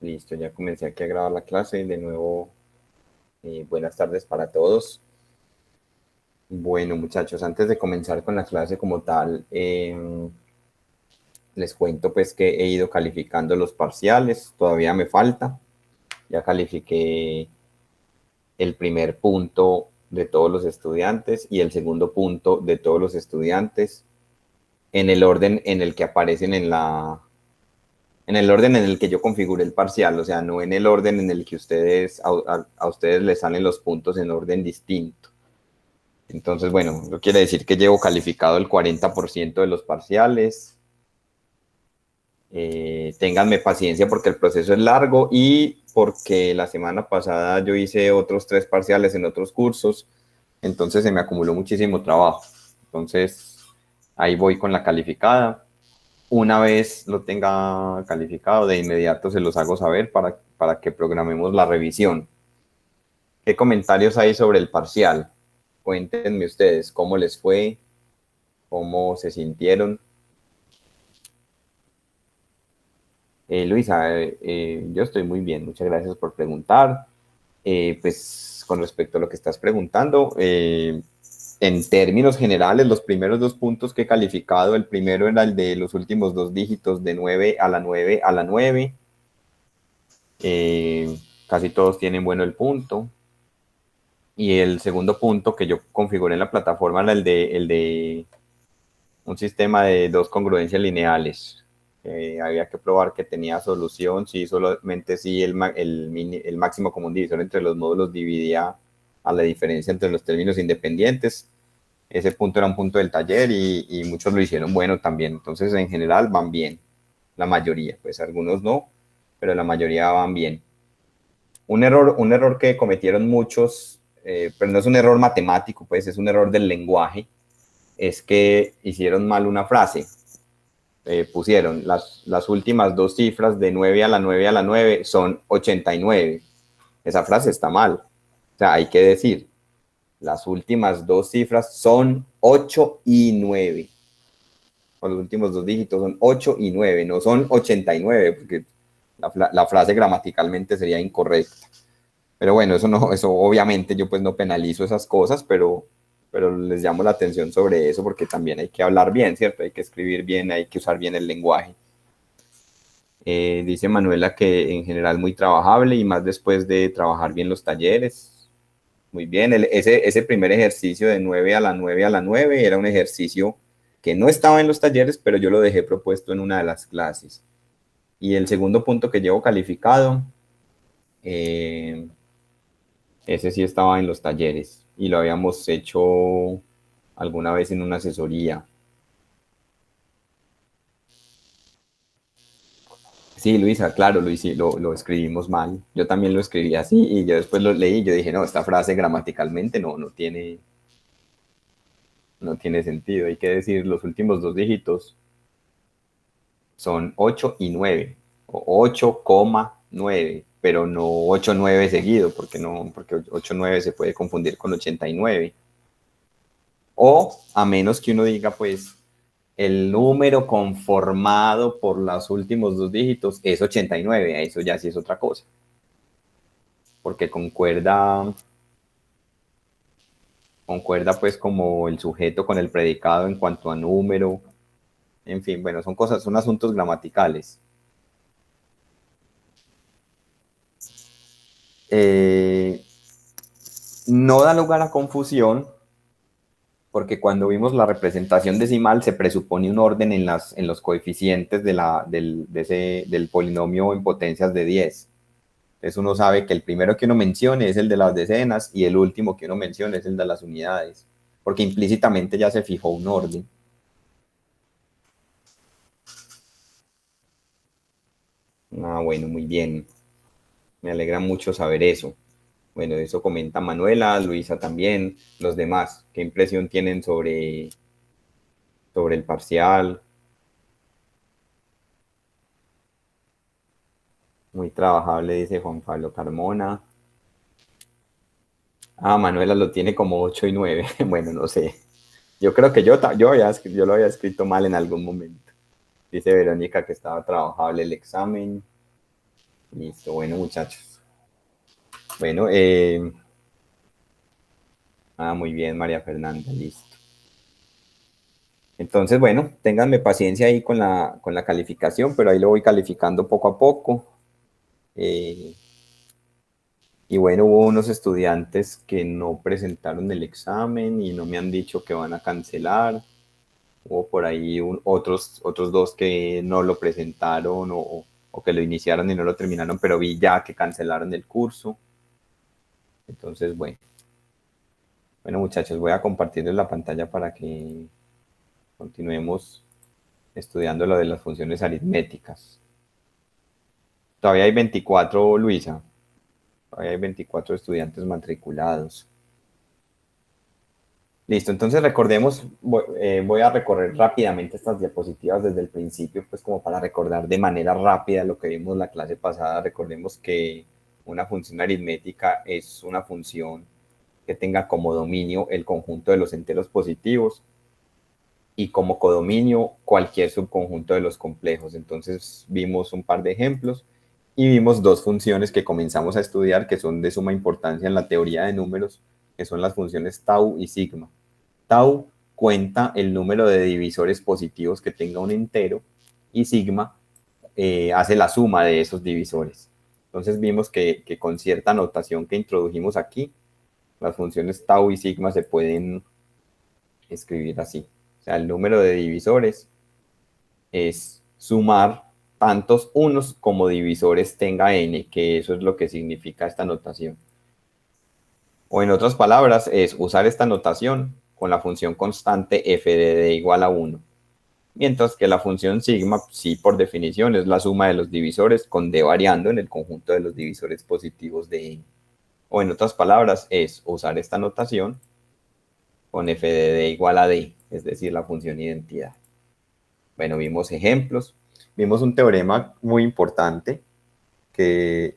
Listo, ya comencé aquí a grabar la clase. De nuevo, buenas tardes para todos. Bueno, muchachos, antes de comenzar con la clase como tal, les cuento pues que he ido calificando los parciales. Todavía me falta. Ya califiqué el primer punto de todos los estudiantes y el segundo punto de todos los estudiantes en el orden en el que aparecen en el orden en el que yo configuré el parcial, o sea, no en el orden en el que a ustedes les salen los puntos en orden distinto. Entonces, bueno, eso quiere decir que llevo calificado el 40% de los parciales. Ténganme paciencia porque el proceso es largo y porque la semana pasada yo hice otros 3 parciales en otros cursos, entonces se me acumuló muchísimo trabajo. Entonces, ahí voy con la calificada. Una vez lo tenga calificado, de inmediato se los hago saber para que programemos la revisión. ¿Qué comentarios hay sobre el parcial? Cuéntenme ustedes cómo les fue, cómo se sintieron. Luisa, yo estoy muy bien, muchas gracias por preguntar. Pues con respecto a lo que estás preguntando, en términos generales, los primeros 2 puntos que he calificado, el primero era el de los últimos 2 dígitos de 9 a la 9 a la 9. Casi todos tienen bueno el punto. Y el segundo punto que yo configuré en la plataforma era el de un sistema de 2 congruencias lineales. Había que probar que tenía solución si solamente si el máximo común divisor entre los módulos dividía a la diferencia entre los términos independientes. Ese punto era un punto del taller y muchos lo hicieron bueno también. Entonces, en general, van bien. La mayoría, pues algunos no, pero la mayoría van bien. Un error que cometieron muchos, pero no es un error matemático, pues es un error del lenguaje, es que hicieron mal una frase. Pusieron las últimas 2 cifras de 9 a la 9 a la 9 son 89. Esa frase está mal. O sea, hay que decir, las últimas 2 cifras son 8 y 9. O los últimos 2 dígitos son 8 y 9, no son 89, porque la frase gramaticalmente sería incorrecta. Pero bueno, eso obviamente yo pues no penalizo esas cosas, pero les llamo la atención sobre eso porque también hay que hablar bien, ¿cierto? Hay que escribir bien, hay que usar bien el lenguaje. Dice Manuela que en general muy trabajable y más después de trabajar bien los talleres. Muy bien, ese primer ejercicio de 9 a la 9 a la 9 era un ejercicio que no estaba en los talleres, pero yo lo dejé propuesto en una de las clases. Y el segundo punto que llevo calificado, ese sí estaba en los talleres y lo habíamos hecho alguna vez en una asesoría. Sí, Luisa, claro, lo escribimos mal. Yo también lo escribí así y yo después lo leí y yo dije, no, esta frase gramaticalmente no tiene sentido. Hay que decir los últimos 2 dígitos son 8 y 9, o 8,9, pero no 8,9 seguido, porque 8,9 se puede confundir con 89. O a menos que uno diga, pues, el número conformado por los últimos 2 dígitos es 89, eso ya sí es otra cosa. Porque concuerda pues como el sujeto con el predicado en cuanto a número. En fin, bueno, son asuntos gramaticales. No da lugar a confusión porque cuando vimos la representación decimal se presupone un orden en los coeficientes del polinomio en potencias de 10. Entonces uno sabe que el primero que uno mencione es el de las decenas y el último que uno mencione es el de las unidades, porque implícitamente ya se fijó un orden. Ah, bueno, muy bien. Me alegra mucho saber eso. Bueno, eso comenta Manuela, Luisa también, los demás. ¿Qué impresión tienen sobre el parcial? Muy trabajable, dice Juan Pablo Carmona. Ah, Manuela lo tiene como 8 y 9. Bueno, no sé. Yo creo que yo lo había escrito mal en algún momento. Dice Verónica que estaba trabajable el examen. Listo, bueno, muchachos. Bueno, muy bien, María Fernanda, listo. Entonces, bueno, ténganme paciencia ahí con la calificación, pero ahí lo voy calificando poco a poco. Eh, y bueno, hubo unos estudiantes que no presentaron el examen y no me han dicho que van a cancelar. Hubo por ahí otros dos que no lo presentaron o que lo iniciaron y no lo terminaron, pero vi ya que cancelaron el curso. Entonces, bueno muchachos, voy a compartirles la pantalla para que continuemos estudiando lo de las funciones aritméticas. Todavía hay 24, Luisa. Todavía hay 24 estudiantes matriculados. Listo, entonces recordemos, voy a recorrer rápidamente estas diapositivas desde el principio, pues como para recordar de manera rápida lo que vimos la clase pasada. Recordemos que una función aritmética es una función que tenga como dominio el conjunto de los enteros positivos y como codominio cualquier subconjunto de los complejos. Entonces vimos un par de ejemplos y vimos dos funciones que comenzamos a estudiar que son de suma importancia en la teoría de números, que son las funciones tau y sigma. Tau cuenta el número de divisores positivos que tenga un entero y sigma hace la suma de esos divisores. Entonces vimos que con cierta notación que introdujimos aquí, las funciones tau y sigma se pueden escribir así. O sea, el número de divisores es sumar tantos unos como divisores tenga n, que eso es lo que significa esta notación. O en otras palabras, es usar esta notación con la función constante f de d igual a 1. Mientras que la función sigma, sí, por definición, es la suma de los divisores con d variando en el conjunto de los divisores positivos de n. O en otras palabras, es usar esta notación con f de d igual a d, es decir, la función identidad. Bueno, vimos ejemplos, vimos un teorema muy importante que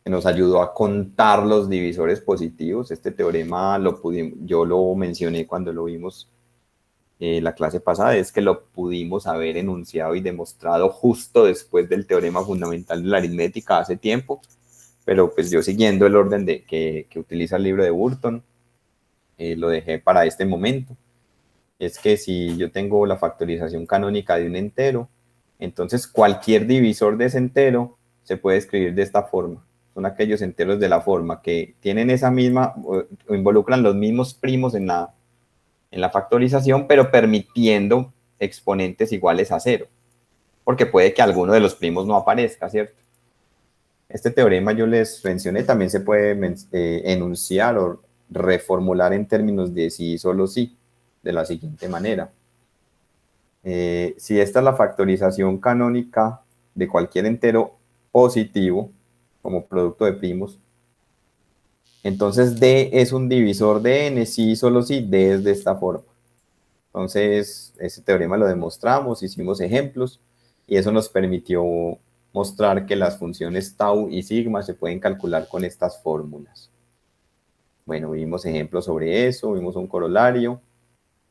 nos ayudó a contar los divisores positivos. Este teorema yo lo mencioné cuando lo vimos la clase pasada, es que lo pudimos haber enunciado y demostrado justo después del teorema fundamental de la aritmética hace tiempo, pero pues yo siguiendo el orden que utiliza el libro de Burton, lo dejé para este momento. Es que si yo tengo la factorización canónica de un entero, entonces cualquier divisor de ese entero se puede escribir de esta forma. Son aquellos enteros de la forma que tienen esa misma, o involucran los mismos primos en la factorización, pero permitiendo exponentes iguales a cero, porque puede que alguno de los primos no aparezca, ¿cierto? Este teorema yo les mencioné, también se puede enunciar o reformular en términos de sí y solo sí, de la siguiente manera. Si esta es la factorización canónica de cualquier entero positivo, como producto de primos, entonces D es un divisor de N, sí y solo sí, D es de esta forma. Entonces, ese teorema lo demostramos, hicimos ejemplos, y eso nos permitió mostrar que las funciones tau y sigma se pueden calcular con estas fórmulas. Bueno, vimos ejemplos sobre eso, vimos un corolario.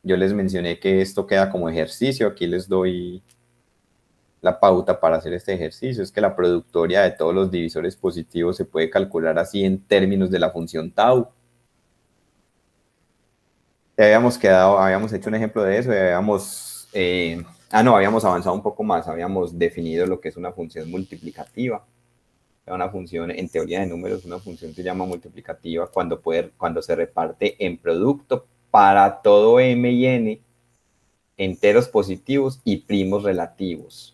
Yo les mencioné que esto queda como ejercicio, aquí les doy la pauta para hacer este ejercicio, es que la productoria de todos los divisores positivos se puede calcular así en términos de la función tau. Habíamos hecho un ejemplo de eso, habíamos avanzado un poco más, habíamos definido lo que es una función multiplicativa. Una función, en teoría de números, una función se llama multiplicativa cuando se reparte en producto para todo m y n, enteros positivos y primos relativos.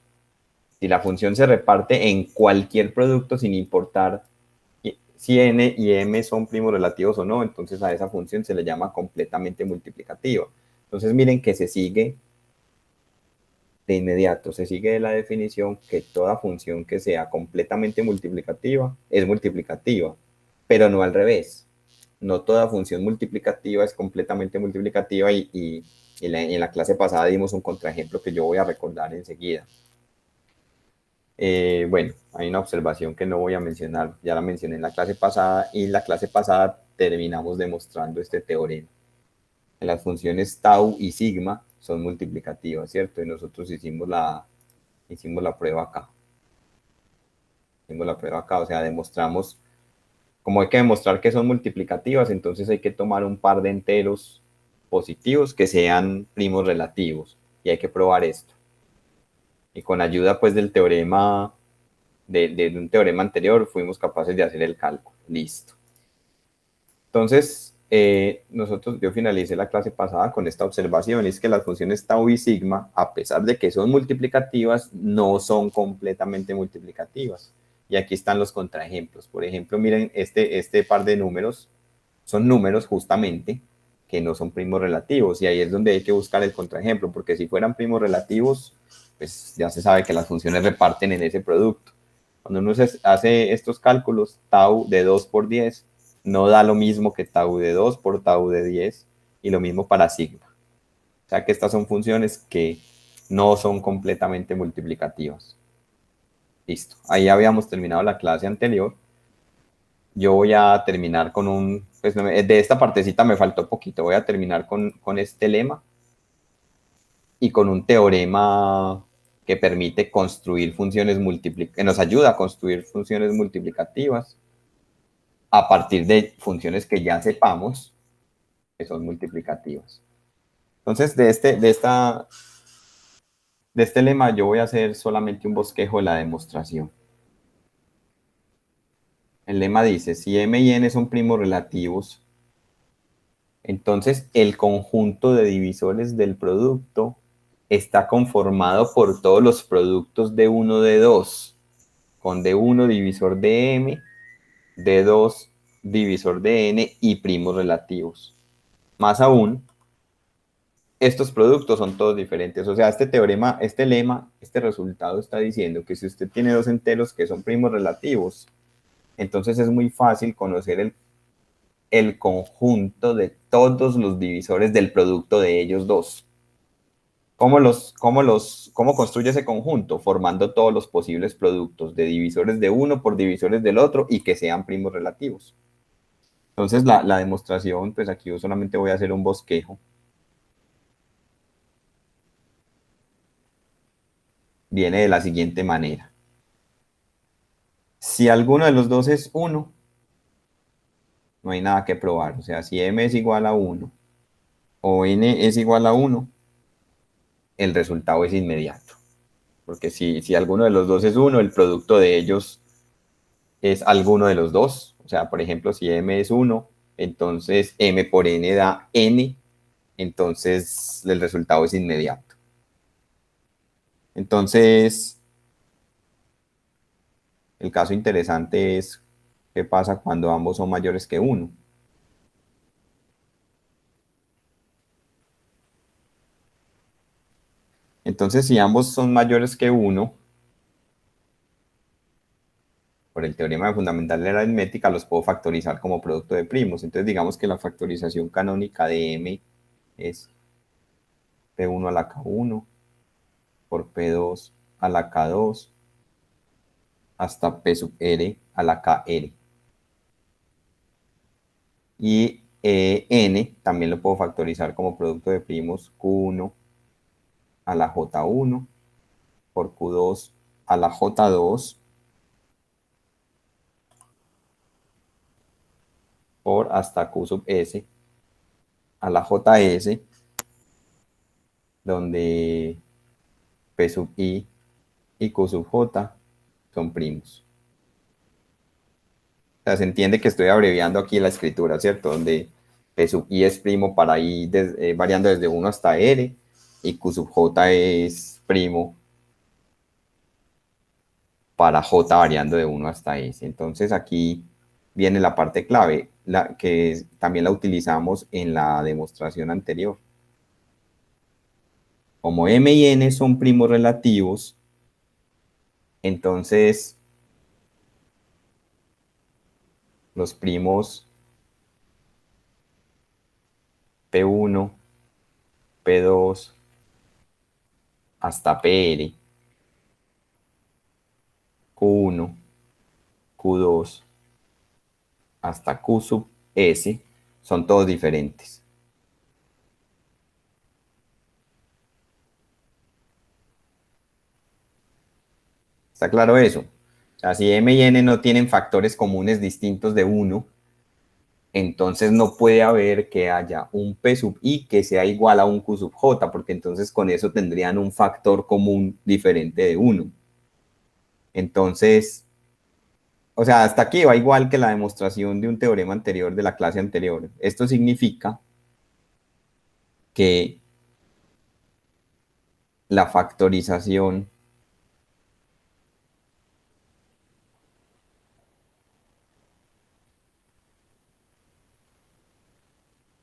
Si la función se reparte en cualquier producto sin importar si n y m son primos relativos o no, entonces a esa función se le llama completamente multiplicativa. Entonces miren que se sigue de inmediato, se sigue de la definición que toda función que sea completamente multiplicativa es multiplicativa, pero no al revés. No toda función multiplicativa es completamente multiplicativa y en la clase pasada dimos un contraejemplo que yo voy a recordar enseguida. Bueno, hay una observación que no voy a mencionar, ya la mencioné en la clase pasada, y en la clase pasada terminamos demostrando este teorema. Las funciones tau y sigma son multiplicativas, ¿cierto? Y nosotros hicimos la prueba acá. tengo la prueba acá, o sea, demostramos, como hay que demostrar que son multiplicativas, entonces hay que tomar un par de enteros positivos que sean primos relativos, y hay que probar esto. Y con ayuda pues del teorema, de un teorema anterior, fuimos capaces de hacer el cálculo. Listo. Entonces, yo finalicé la clase pasada con esta observación, y es que las funciones tau y sigma, a pesar de que son multiplicativas, no son completamente multiplicativas. Y aquí están los contraejemplos. Por ejemplo, miren, este par de números son números justamente que no son primos relativos, y ahí es donde hay que buscar el contraejemplo, porque si fueran primos relativos, pues ya se sabe que las funciones reparten en ese producto. Cuando uno hace estos cálculos, tau de 2 por 10 no da lo mismo que tau de 2 por tau de 10, y lo mismo para sigma. O sea que estas son funciones que no son completamente multiplicativas. Listo. Ahí habíamos terminado la clase anterior. Yo voy a terminar con pues de esta partecita me faltó poquito. Voy a terminar con este lema y con un teorema que permite construir funciones que nos ayuda a construir funciones multiplicativas a partir de funciones que ya sepamos que son multiplicativas. Entonces, de este lema yo voy a hacer solamente un bosquejo de la demostración. El lema dice, si m y n son primos relativos, entonces el conjunto de divisores del producto está conformado por todos los productos de 1 de 2, con d1 divisor de m, d2 divisor de n y primos relativos. Más aún, estos productos son todos diferentes. O sea, este teorema, este lema, este resultado está diciendo que si usted tiene dos enteros que son primos relativos, entonces es muy fácil conocer el conjunto de todos los divisores del producto de ellos dos. ¿Cómo construye ese conjunto? Formando todos los posibles productos de divisores de uno por divisores del otro y que sean primos relativos. Entonces, la demostración, pues aquí yo solamente voy a hacer un bosquejo. Viene de la siguiente manera. Si alguno de los dos es 1, no hay nada que probar. O sea, si m es igual a 1 o n es igual a 1, el resultado es inmediato. Porque si alguno de los dos es 1, el producto de ellos es alguno de los dos. O sea, por ejemplo, si m es 1, entonces m por n da n, entonces el resultado es inmediato. Entonces, el caso interesante es qué pasa cuando ambos son mayores que 1. Entonces, si ambos son mayores que 1, por el teorema fundamental de la aritmética, los puedo factorizar como producto de primos. Entonces, digamos que la factorización canónica de m es p1 a la k1 por p2 a la k2 hasta p sub r a la kr. Y n también lo puedo factorizar como producto de primos q1 a la j1 por q2 a la j2 por hasta q sub s a la js, donde p sub i y q sub j son primos. O sea, se entiende que estoy abreviando aquí la escritura, ¿cierto? Donde p sub i es primo para i variando desde 1 hasta r, y q sub j es primo para j variando de 1 hasta s. Entonces aquí viene la parte clave, que también la utilizamos en la demostración anterior. Como m y n son primos relativos, entonces los primos p1, p2 hasta pr, q1, q2 hasta q sub s son todos diferentes. ¿Está claro eso? O sea, si m y n no tienen factores comunes distintos de 1, entonces no puede haber que haya un P sub i que sea igual a un Q sub j, porque entonces con eso tendrían un factor común diferente de 1. Entonces, o sea, hasta aquí va igual que la demostración de un teorema anterior de la clase anterior. Esto significa que la factorización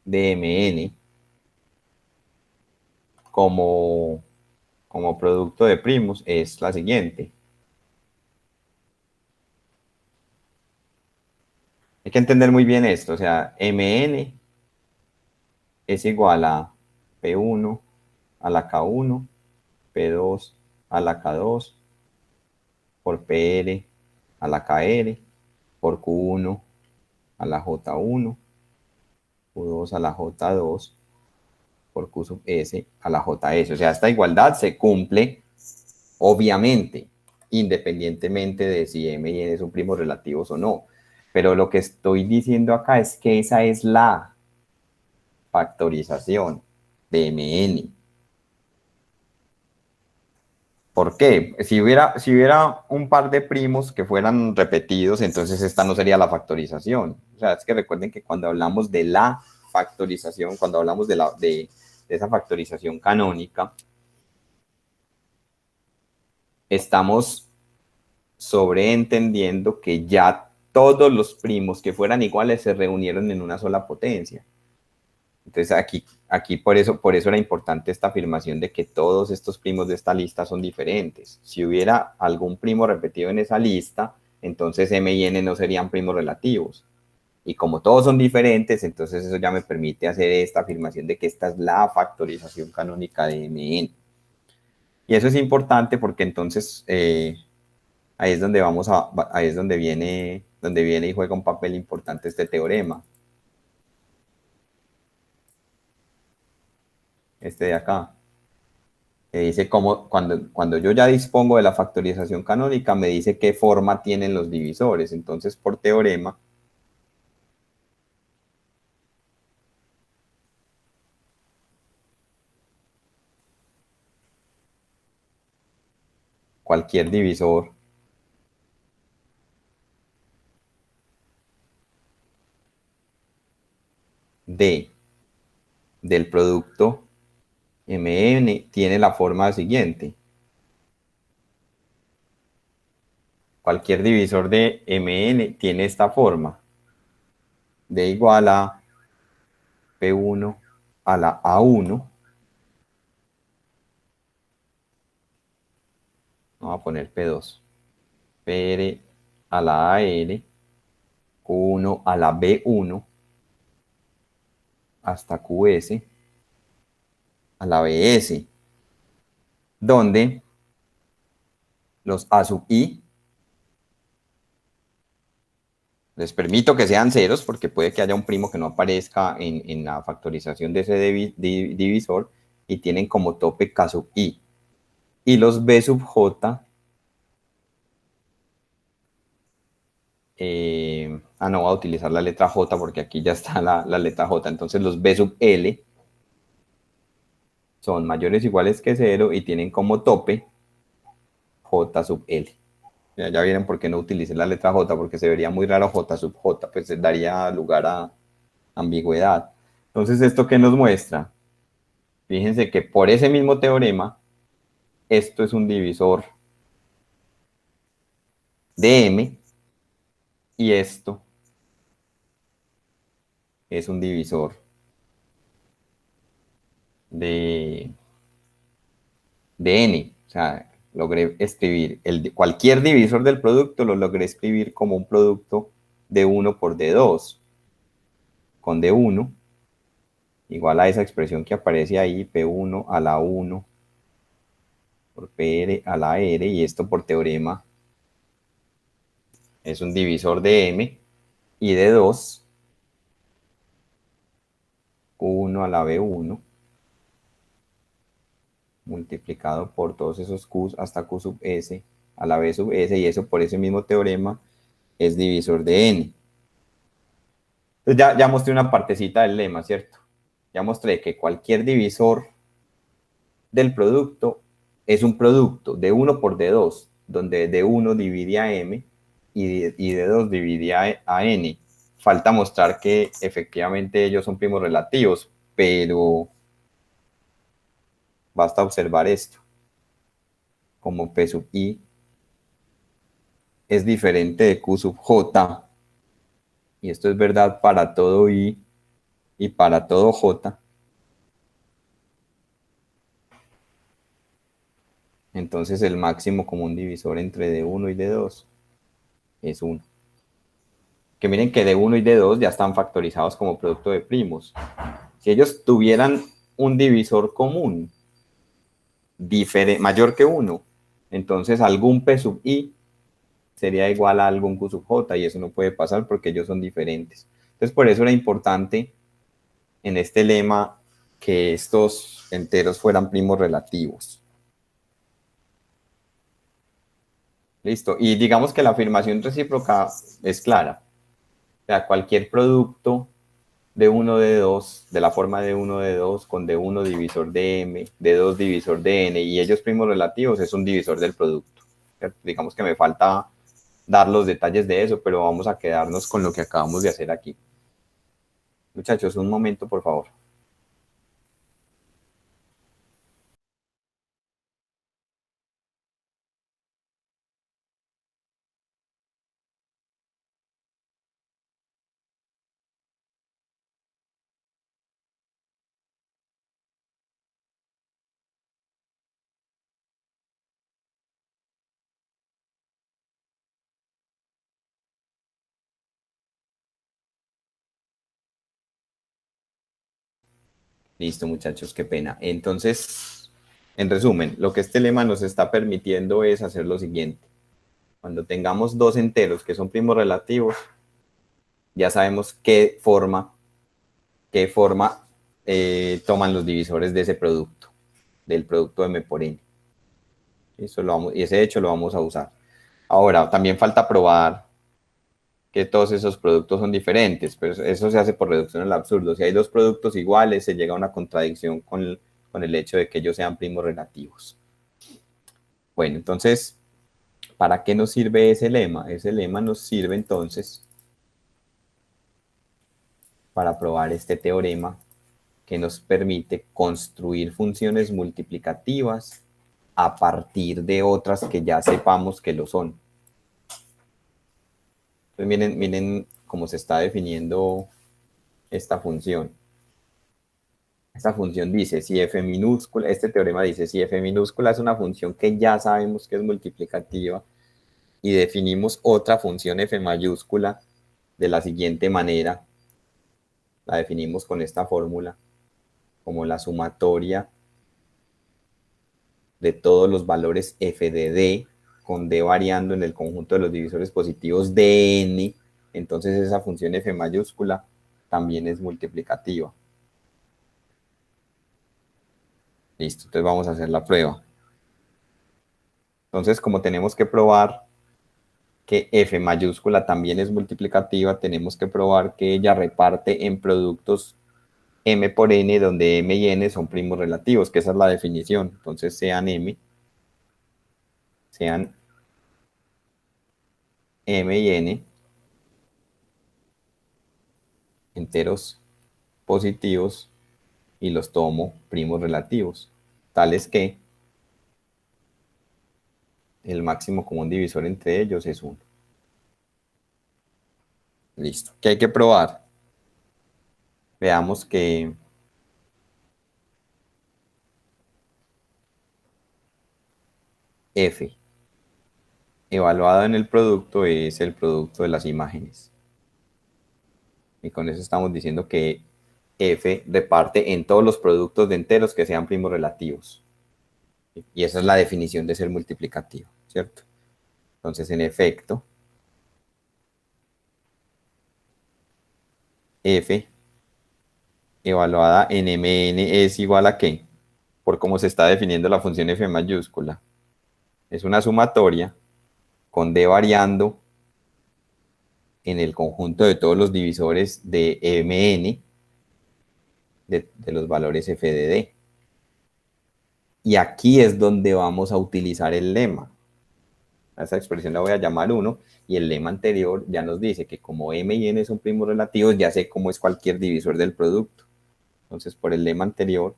de Mn como, como producto de primos es la siguiente. Hay que entender muy bien esto, o sea, Mn es igual a P1 a la K1, P2 a la K2, por PR a la KR, por Q1 a la J1, Q2 a la J2, por Q sub S a la JS. O sea, esta igualdad se cumple, obviamente, independientemente de si M y N son primos relativos o no. Pero lo que estoy diciendo acá es que esa es la factorización de Mn. ¿Por qué? Si hubiera un par de primos que fueran repetidos, entonces esta no sería la factorización. O sea, es que recuerden que cuando hablamos de la factorización, cuando hablamos de esa factorización canónica, estamos sobreentendiendo que ya todos los primos que fueran iguales se reunieron en una sola potencia. Entonces aquí por eso era importante esta afirmación de que todos estos primos de esta lista son diferentes. Si hubiera algún primo repetido en esa lista, entonces M y N no serían primos relativos. Y como todos son diferentes, entonces eso ya me permite hacer esta afirmación de que esta es la factorización canónica de Mn. Y eso es importante porque entonces ahí es donde ahí es donde viene y juega un papel importante este teorema, este de acá. Que dice cómo, cuando yo ya dispongo de la factorización canónica, me dice qué forma tienen los divisores. Entonces, por teorema, cualquier divisor D del producto Mn tiene la forma siguiente. Cualquier divisor de Mn tiene esta forma. D igual a P1 a la A1. Vamos a poner P2. PR a la AR, Q1 a la B1 hasta QS a la BS, donde los A sub I, les permito que sean ceros porque puede que haya un primo que no aparezca en la factorización de ese divisor y tienen como tope K sub I. Y los B sub J, no voy a utilizar la letra J porque aquí ya está la letra J, entonces los B sub L son mayores o iguales que 0 y tienen como tope J sub L. Ya vieron por qué no utilicé la letra J, porque se vería muy raro J sub J, pues daría lugar a ambigüedad. Entonces, ¿esto qué nos muestra? Fíjense que por ese mismo teorema, esto es un divisor de M y esto es un divisor de, de N. O sea, logré escribir cualquier divisor del producto, lo logré escribir como un producto de 1 por D2, con D1 igual a esa expresión que aparece ahí, P1 a la 1 por PR a la R, y esto por teorema es un divisor de M y de 2, Q1 a la B1, multiplicado por todos esos Qs hasta Q sub S a la b sub s, y eso por ese mismo teorema es divisor de n. Entonces ya mostré una partecita del lema, ¿cierto? Ya mostré que cualquier divisor del producto es un producto de 1 por d2, donde d1 divide a m y d2 divide a n. Falta mostrar que efectivamente ellos son primos relativos, pero basta observar esto. Como P sub I es diferente de Q sub J, y esto es verdad para todo I y para todo J, entonces el máximo común divisor entre D1 y D2 es 1. Que miren que D1 y D2 ya están factorizados como producto de primos. Si ellos tuvieran un divisor común mayor que 1, entonces algún P sub I sería igual a algún Q sub J, y eso no puede pasar porque ellos son diferentes. Entonces por eso era importante en este lema que estos enteros fueran primos relativos. Listo. Y digamos que la afirmación recíproca es clara. O sea, cualquier producto de 1 de 2, de la forma de 1 de 2, con d1 divisor de m, d2 divisor de n, y ellos primos relativos, es un divisor del producto. ¿Cierto? Digamos que me falta dar los detalles de eso, pero vamos a quedarnos con lo que acabamos de hacer aquí. Muchachos, un momento, por favor. Listo, muchachos, qué pena. Entonces, en resumen, lo que este lema nos está permitiendo es hacer lo siguiente. Cuando tengamos dos enteros que son primos relativos, ya sabemos qué forma toman los divisores de ese producto, del producto m por n. Y ese hecho lo vamos a usar. Ahora, también falta probar que todos esos productos son diferentes, pero eso se hace por reducción al absurdo. Si hay dos productos iguales, se llega a una contradicción con el hecho de que ellos sean primos relativos. Bueno, entonces, ¿para qué nos sirve ese lema? Ese lema nos sirve entonces para probar este teorema que nos permite construir funciones multiplicativas a partir de otras que ya sepamos que lo son. Entonces miren cómo se está definiendo esta función. Esta función dice, si f minúscula, este teorema dice, si f minúscula es una función que ya sabemos que es multiplicativa, y definimos otra función f mayúscula de la siguiente manera, la definimos con esta fórmula, como la sumatoria de todos los valores f de d, con d variando en el conjunto de los divisores positivos de n, entonces esa función f mayúscula también es multiplicativa. Listo, entonces vamos a hacer la prueba. Entonces, como tenemos que probar que f mayúscula también es multiplicativa, tenemos que probar que ella reparte en productos m por n, donde m y n son primos relativos, que esa es la definición. Entonces sean m y n enteros positivos y los tomo primos relativos, tales que el máximo común divisor entre ellos es 1. Listo. ¿Qué hay que probar? Veamos que f evaluado en el producto es el producto de las imágenes. Y con eso estamos diciendo que f reparte en todos los productos de enteros que sean primos relativos. Y esa es la definición de ser multiplicativo, ¿cierto? Entonces, en efecto, f evaluada en mn es igual a ¿qué? Por cómo se está definiendo la función f mayúscula. Es una sumatoria con D variando en el conjunto de todos los divisores de Mn de los valores f de D. Y aquí es donde vamos a utilizar el lema. A esa expresión la voy a llamar 1, y el lema anterior ya nos dice que como m y n son primos relativos, ya sé cómo es cualquier divisor del producto. Entonces, por el lema anterior,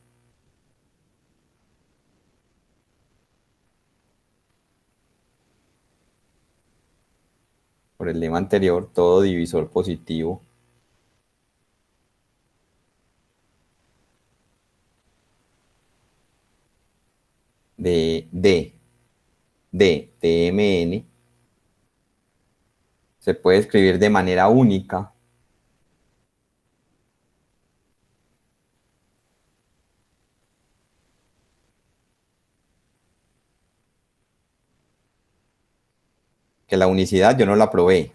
todo divisor positivo de Mn se puede escribir de manera única que la unicidad yo no la probé.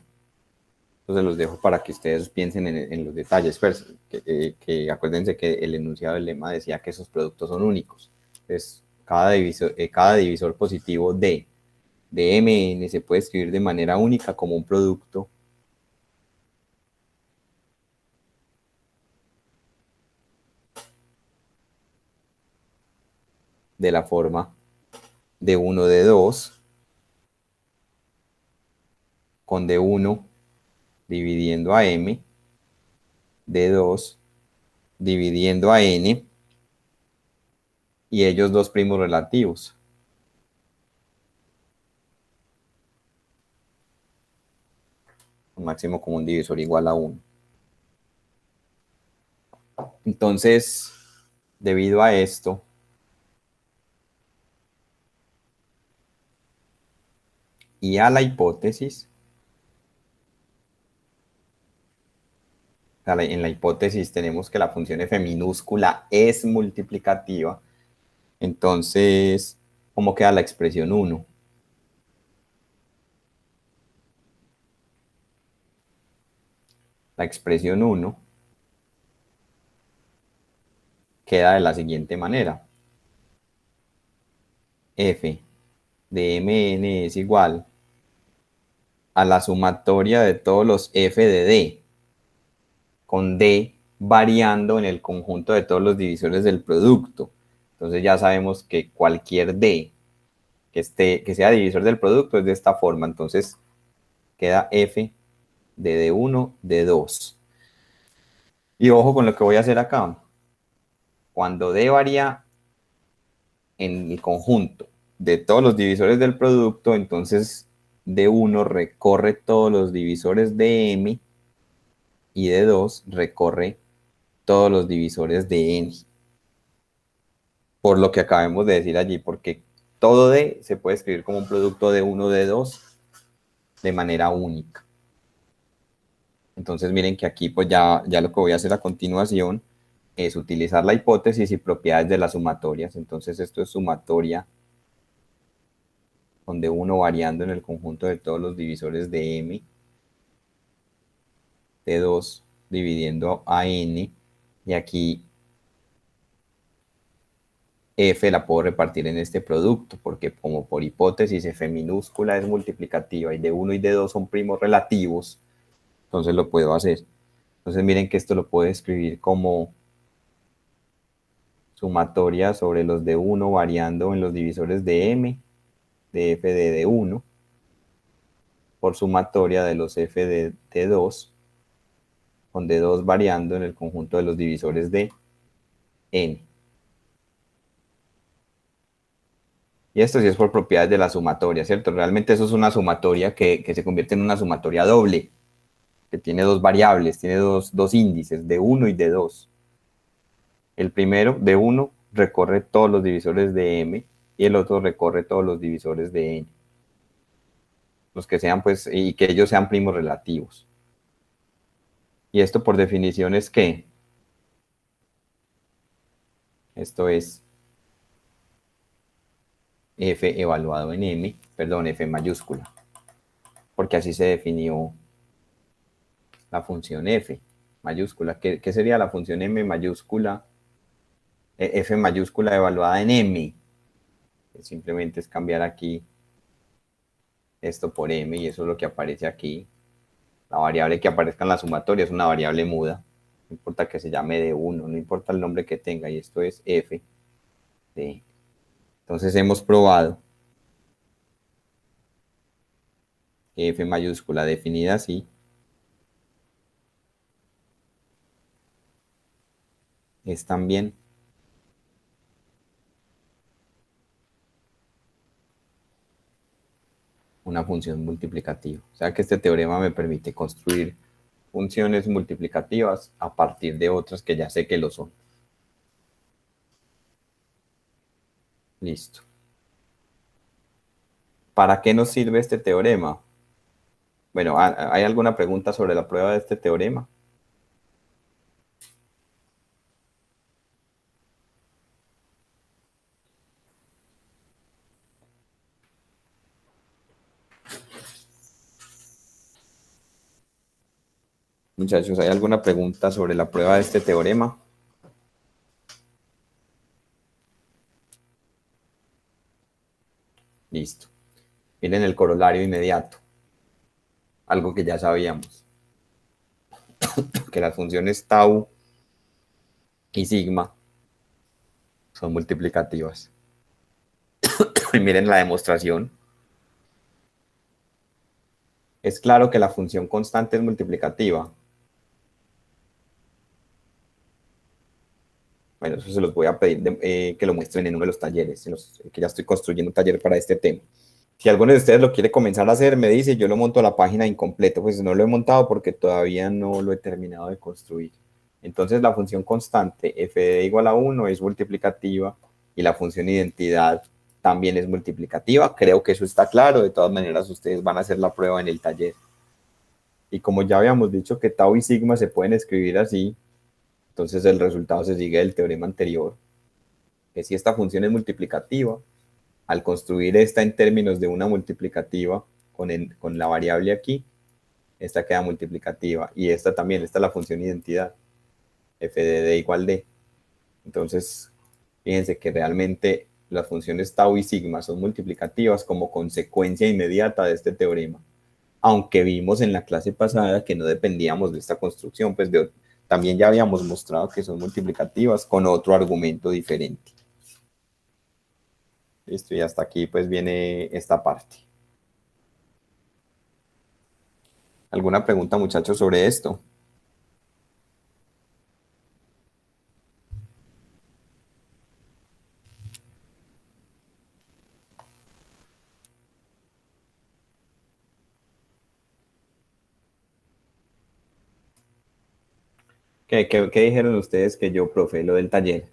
Entonces los dejo para que ustedes piensen en los detalles. Pues, que acuérdense que el enunciado del lema decía que esos productos son únicos. Entonces, cada divisor positivo de Mn se puede escribir de manera única como un producto de la forma de 1 de 2 con D1 dividiendo a M, D2 dividiendo a N, y ellos dos primos relativos. Un máximo común divisor igual a 1. Entonces, debido a esto, y a la hipótesis, en la hipótesis tenemos que la función f minúscula es multiplicativa. Entonces, ¿cómo queda la expresión 1? La expresión 1 queda de la siguiente manera. F de Mn es igual a la sumatoria de todos los f de D, con D variando en el conjunto de todos los divisores del producto. Entonces ya sabemos que cualquier D que sea divisor del producto es de esta forma. Entonces queda f de D1, D2. Y ojo con lo que voy a hacer acá. Cuando D varía en el conjunto de todos los divisores del producto, entonces D1 recorre todos los divisores de M y D2 recorre todos los divisores de N. Por lo que acabamos de decir allí, porque todo D se puede escribir como un producto de 1, de 2 de manera única. Entonces miren que aquí pues ya lo que voy a hacer a continuación es utilizar la hipótesis y propiedades de las sumatorias. Entonces esto es sumatoria con D1 variando en el conjunto de todos los divisores de M, D2 dividiendo a N, y aquí F la puedo repartir en este producto, porque como por hipótesis F minúscula es multiplicativa y D1 y D2 son primos relativos, entonces lo puedo hacer. Entonces miren que esto lo puedo escribir como sumatoria sobre los D1 variando en los divisores de M, de F de D1, por sumatoria de los F de D2, con D2 variando en el conjunto de los divisores de N. Y esto sí es por propiedades de la sumatoria, ¿cierto? Realmente eso es una sumatoria que se convierte en una sumatoria doble, que tiene dos variables, tiene dos índices, D1 y D2. El primero, D1, recorre todos los divisores de M, y el otro recorre todos los divisores de N. Los que sean, pues, y que ellos sean primos relativos. Y esto por definición es que esto es F evaluado en M, perdón, F mayúscula, porque así se definió la función F mayúscula. ¿Qué sería la función M mayúscula? F mayúscula evaluada en M. Simplemente es cambiar aquí esto por m, y eso es lo que aparece aquí. La variable que aparezca en la sumatoria es una variable muda. No importa que se llame D1, no importa el nombre que tenga, y esto es f de. Entonces hemos probado que f mayúscula definida así es también una función multiplicativa. O sea que este teorema me permite construir funciones multiplicativas a partir de otras que ya sé que lo son. Listo. ¿Para qué nos sirve este teorema? Bueno, ¿hay alguna pregunta sobre la prueba de este teorema? Muchachos, ¿hay alguna pregunta sobre la prueba de este teorema? Listo. Miren el corolario inmediato. Algo que ya sabíamos. Que las funciones tau y sigma son multiplicativas. Y miren la demostración. Es claro que la función constante es multiplicativa. Bueno, eso se los voy a pedir que lo muestren en uno de los talleres, que ya estoy construyendo un taller para este tema. Si alguno de ustedes lo quiere comenzar a hacer, me dice, yo lo monto a la página incompleto. Pues no lo he montado porque todavía no lo he terminado de construir. Entonces la función constante f de d igual a 1 es multiplicativa y la función identidad también es multiplicativa. Creo que eso está claro. De todas maneras, ustedes van a hacer la prueba en el taller. Y como ya habíamos dicho que tau y sigma se pueden escribir así, entonces el resultado se sigue del teorema anterior, que si esta función es multiplicativa, al construir esta en términos de una multiplicativa con la variable aquí, esta queda multiplicativa. Y esta también, esta es la función identidad, f de d igual d. Entonces, fíjense que realmente las funciones tau y sigma son multiplicativas como consecuencia inmediata de este teorema. Aunque vimos en la clase pasada que no dependíamos de esta construcción, pues también ya habíamos mostrado que son multiplicativas con otro argumento diferente. Listo, y hasta aquí pues viene esta parte. ¿Alguna pregunta, muchachos, sobre esto? ¿Qué dijeron ustedes que yo, profe, lo del taller?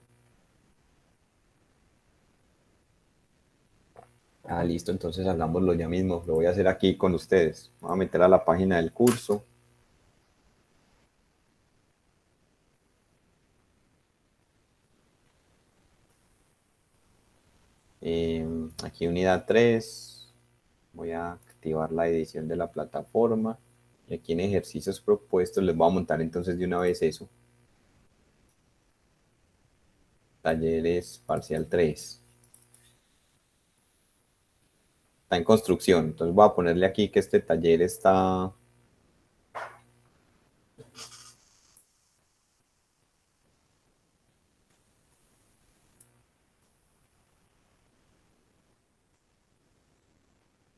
Ah, listo, entonces hagámoslo ya mismo. Lo voy a hacer aquí con ustedes. Voy a meter a la página del curso. Aquí unidad 3. Voy a activar la edición de la plataforma. Y aquí en ejercicios propuestos les voy a montar entonces de una vez eso. Talleres parcial 3. Está en construcción. Entonces voy a ponerle aquí que este taller está...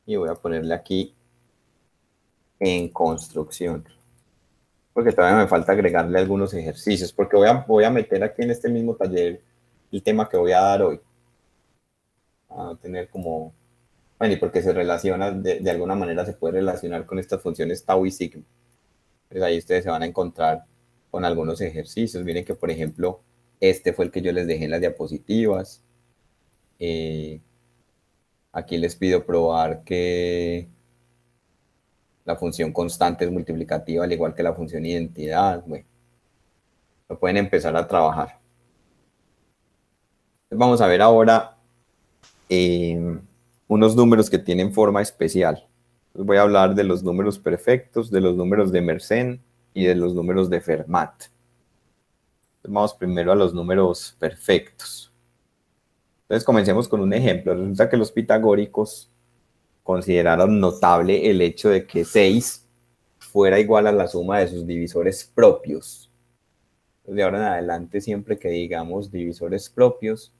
Y voy a ponerle aquí en construcción. Porque todavía me falta agregarle algunos ejercicios. Porque voy a meter aquí en este mismo taller el tema que voy a dar hoy. A tener como... Bueno, y porque se relaciona, de alguna manera se puede relacionar con estas funciones tau y sigma. Pues ahí ustedes se van a encontrar con algunos ejercicios. Miren que, por ejemplo, este fue el que yo les dejé en las diapositivas. Aquí les pido probar que la función constante es multiplicativa, al igual que la función identidad. Bueno, lo pueden empezar a trabajar. Entonces vamos a ver ahora unos números que tienen forma especial. Entonces voy a hablar de los números perfectos, de los números de Mersenne y de los números de Fermat. Entonces vamos primero a los números perfectos. Entonces comencemos con un ejemplo. Resulta que los pitagóricos consideraron notable el hecho de que 6 fuera igual a la suma de sus divisores propios. De ahora en adelante, siempre que digamos divisores propios,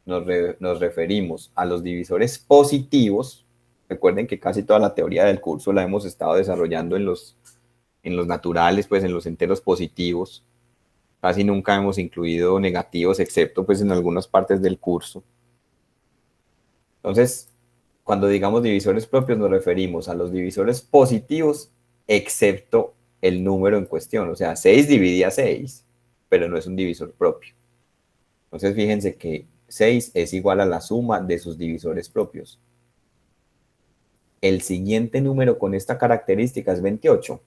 nos referimos a los divisores positivos. Recuerden que casi toda la teoría del curso la hemos estado desarrollando en los naturales, pues en los enteros positivos. Casi nunca hemos incluido negativos, excepto pues en algunas partes del curso. Entonces, cuando digamos divisores propios, nos referimos a los divisores positivos, excepto el número en cuestión. O sea, 6 dividía 6, pero no es un divisor propio. Entonces, fíjense que 6 es igual a la suma de sus divisores propios. El siguiente número con esta característica es 28.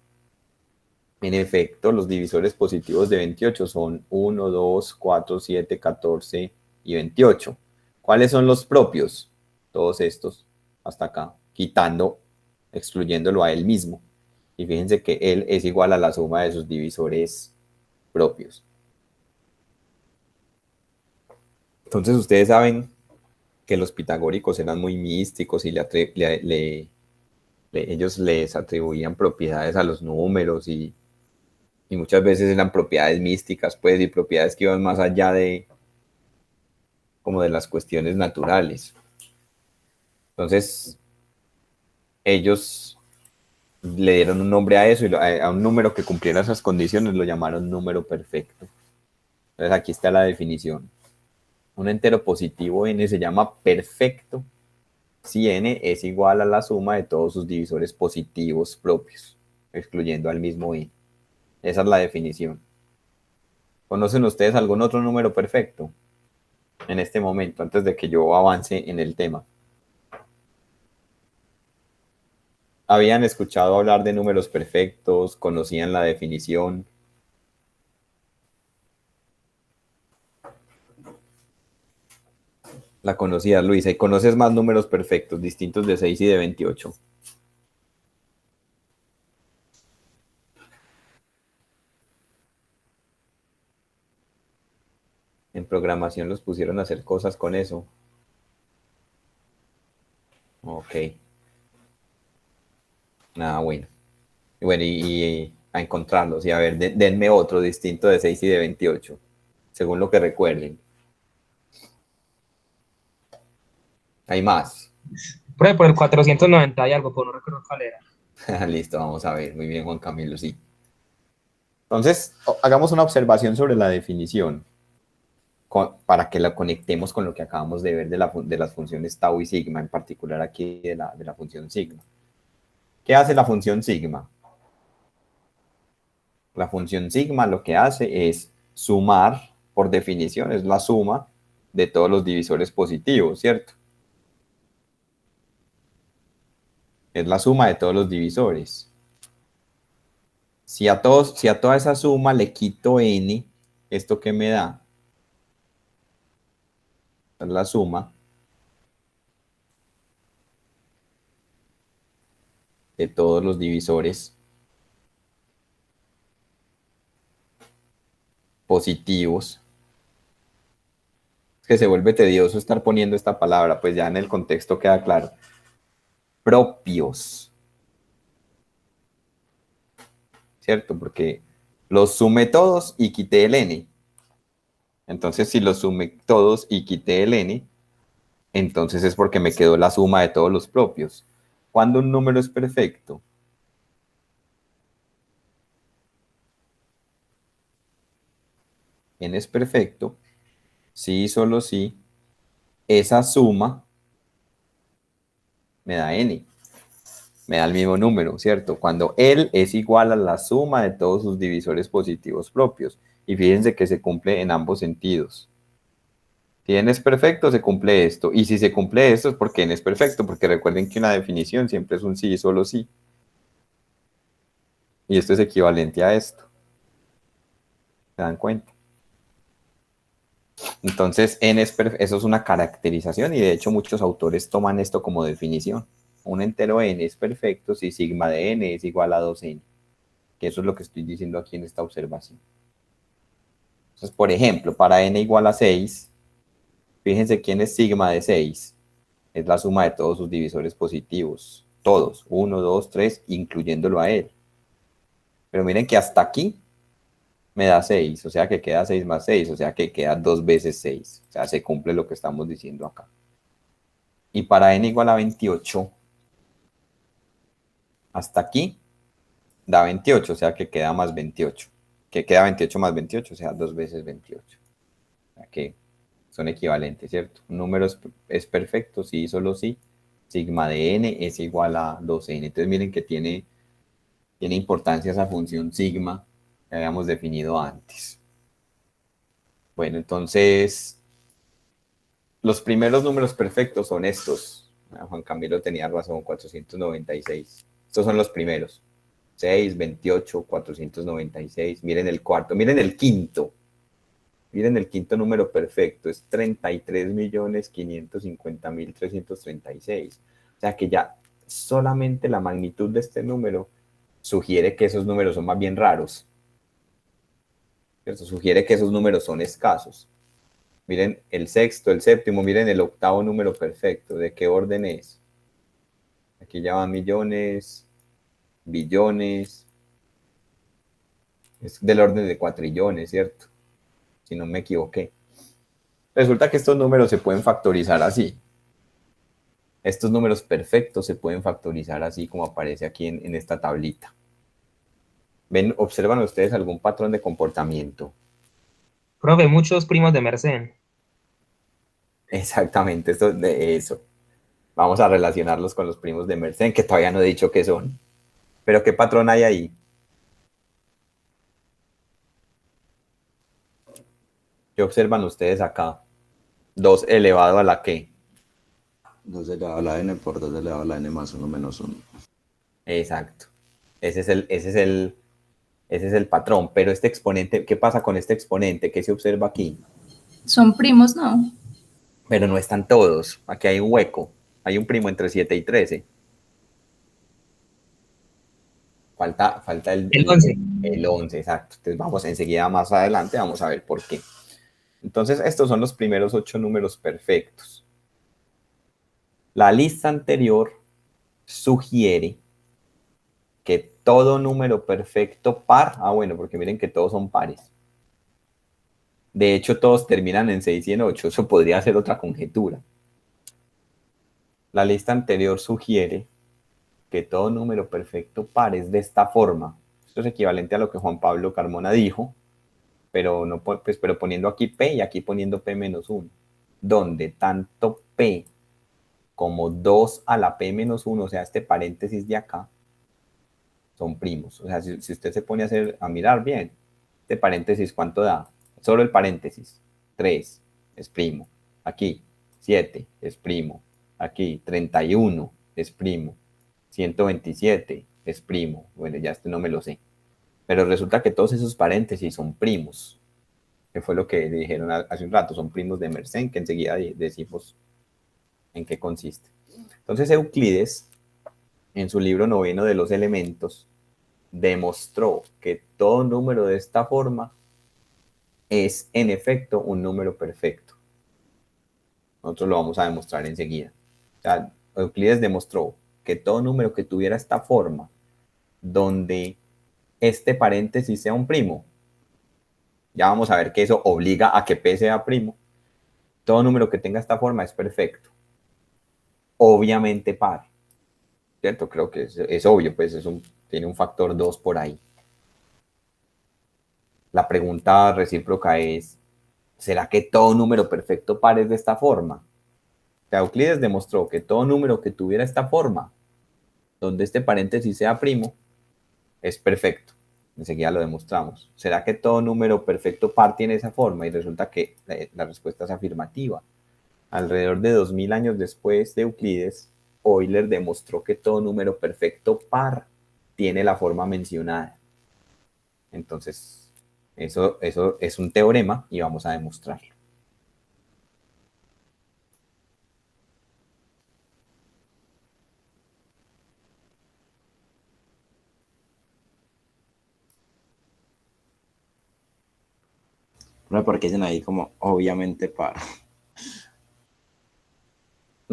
En efecto, los divisores positivos de 28 son 1, 2, 4, 7, 14 y 28. ¿Cuáles son los propios? Todos estos, hasta acá, excluyéndolo a él mismo. Y fíjense que él es igual a la suma de sus divisores propios. Entonces ustedes saben que los pitagóricos eran muy místicos y ellos les atribuían propiedades a los números y muchas veces eran propiedades místicas, pues, y propiedades que iban más allá de como de las cuestiones naturales. Entonces, ellos le dieron un nombre a eso y a un número que cumpliera esas condiciones lo llamaron número perfecto. Entonces, aquí está la definición. Un entero positivo n se llama perfecto si n es igual a la suma de todos sus divisores positivos propios, excluyendo al mismo n. Esa es la definición. ¿Conocen ustedes algún otro número perfecto en este momento, antes de que yo avance en el tema? ¿Habían escuchado hablar de números perfectos? ¿Conocían la definición? La conocías, Luisa. ¿Y conoces más números perfectos, distintos de 6 y de 28? En programación los pusieron a hacer cosas con eso. Ok. Nada, bueno. Bueno, y a encontrarlos. Y a ver, denme otro distinto de 6 y de 28, según lo que recuerden. Hay más. Pruebe por el 490 y algo, pero no recuerdo cuál era. Listo, vamos a ver. Muy bien, Juan Camilo, sí. Entonces, hagamos una observación sobre la definición para que la conectemos con lo que acabamos de ver de las funciones tau y sigma, en particular aquí de la función sigma. ¿Qué hace la función sigma? La función sigma lo que hace es sumar, por definición, es la suma de todos los divisores positivos, ¿cierto? Es la suma de todos los divisores. Si a toda esa suma le quito n, ¿esto qué me da? Es la suma de todos los divisores positivos. Es que se vuelve tedioso estar poniendo esta palabra, pues ya en el contexto queda claro. Propios. ¿Cierto? Porque los sumé todos y quité el n. Entonces, si los sumé todos y quité el n, entonces es porque me quedó la suma de todos los propios. ¿Cuándo un número es perfecto? N es perfecto si y solo si esa suma me da n, me da el mismo número, ¿cierto? Cuando L es igual a la suma de todos sus divisores positivos propios. Y fíjense que se cumple en ambos sentidos. Si n es perfecto, se cumple esto. Y si se cumple esto es porque n es perfecto, porque recuerden que una definición siempre es un sí y solo sí. Y esto es equivalente a esto. ¿Se dan cuenta? Entonces, eso es una caracterización y de hecho muchos autores toman esto como definición. Un entero n es perfecto si sigma de n es igual a 2n. Que eso es lo que estoy diciendo aquí en esta observación. Entonces, por ejemplo, para n igual a 6, fíjense quién es sigma de 6. Es la suma de todos sus divisores positivos. Todos. 1, 2, 3, incluyéndolo a él. Pero miren que hasta aquí me da 6, o sea que queda 6 más 6, o sea que queda 2 veces 6. O sea, se cumple lo que estamos diciendo acá. Y para n igual a 28, hasta aquí da 28, o sea que queda más 28. Que queda 28 más 28, o sea, 2 veces 28. O sea que son equivalentes, ¿cierto? Un número es perfecto si y solo si sigma de n es igual a 2n. Entonces miren que tiene importancia esa función sigma que habíamos definido antes. Bueno, entonces los primeros números perfectos son estos. Juan Camilo tenía razón, 496. Estos son los primeros. 6, 28, 496. Miren el cuarto, miren el quinto. Miren el quinto número perfecto, es 33.550.336. O sea que ya solamente la magnitud de este número sugiere que esos números son más bien raros. ¿Cierto? Sugiere que esos números son escasos. Miren el sexto, el séptimo, miren el octavo número perfecto. ¿De qué orden es? Aquí ya van millones, billones. Es del orden de cuatrillones, ¿cierto? Si no me equivoqué. Resulta que estos números se pueden factorizar así. Estos números perfectos se pueden factorizar así como aparece aquí en esta tablita. ¿Ven? ¿Observan ustedes algún patrón de comportamiento? Profe, muchos primos de Mersenne. Exactamente, esto de eso. Vamos a relacionarlos con los primos de Mersenne, que todavía no he dicho qué son. Pero ¿qué patrón hay ahí? ¿Qué observan ustedes acá? 2 elevado a la ¿qué? 2 elevado a la n por 2 elevado a la n más 1 menos 1. Exacto. Ese es el patrón. Pero este exponente, ¿qué pasa con este exponente? ¿Qué se observa aquí? Son primos, ¿no? Pero no están todos. Aquí hay un hueco. Hay un primo entre 7 y 13. Falta El 11. el 11, exacto. Entonces vamos enseguida más adelante, vamos a ver por qué. Entonces estos son los primeros 8 números perfectos. La lista anterior sugiere que todo número perfecto par, bueno, porque miren que todos son pares. De hecho, todos terminan en 6 y en 8. Eso podría ser otra conjetura. La lista anterior sugiere que todo número perfecto par es de esta forma. Esto es equivalente a lo que Juan Pablo Carmona dijo, pero, no, pues, pero poniendo aquí P y aquí poniendo P menos 1, donde tanto P como 2 a la P menos 1, o sea, este paréntesis de acá, son primos. O sea, si usted se pone a mirar bien, este paréntesis, ¿cuánto da? Solo el paréntesis, 3 es primo. Aquí, 7 es primo. Aquí, 31 es primo. 127 es primo. Bueno, ya este no me lo sé. Pero resulta que todos esos paréntesis son primos, que fue lo que dijeron hace un rato, son primos de Mersenne, que enseguida decimos en qué consiste. Entonces Euclides, en su libro noveno de los elementos, demostró que todo número de esta forma es en efecto un número perfecto. Nosotros lo vamos a demostrar enseguida. O sea, Euclides demostró que todo número que tuviera esta forma, donde este paréntesis sea un primo, ya vamos a ver que eso obliga a que P sea primo, todo número que tenga esta forma es perfecto. Obviamente par, ¿cierto? Creo que es obvio, pues tiene un factor 2 por ahí. La pregunta recíproca es, ¿será que todo número perfecto par es de esta forma? O sea, Euclides demostró que todo número que tuviera esta forma, donde este paréntesis sea primo, es perfecto. Enseguida lo demostramos. ¿Será que todo número perfecto par tiene esa forma? Y resulta que la respuesta es afirmativa. Alrededor de 2000 años después de Euclides, Euler demostró que todo número perfecto par tiene la forma mencionada. Entonces, eso es un teorema y vamos a demostrarlo. No, porque dicen ahí como obviamente par.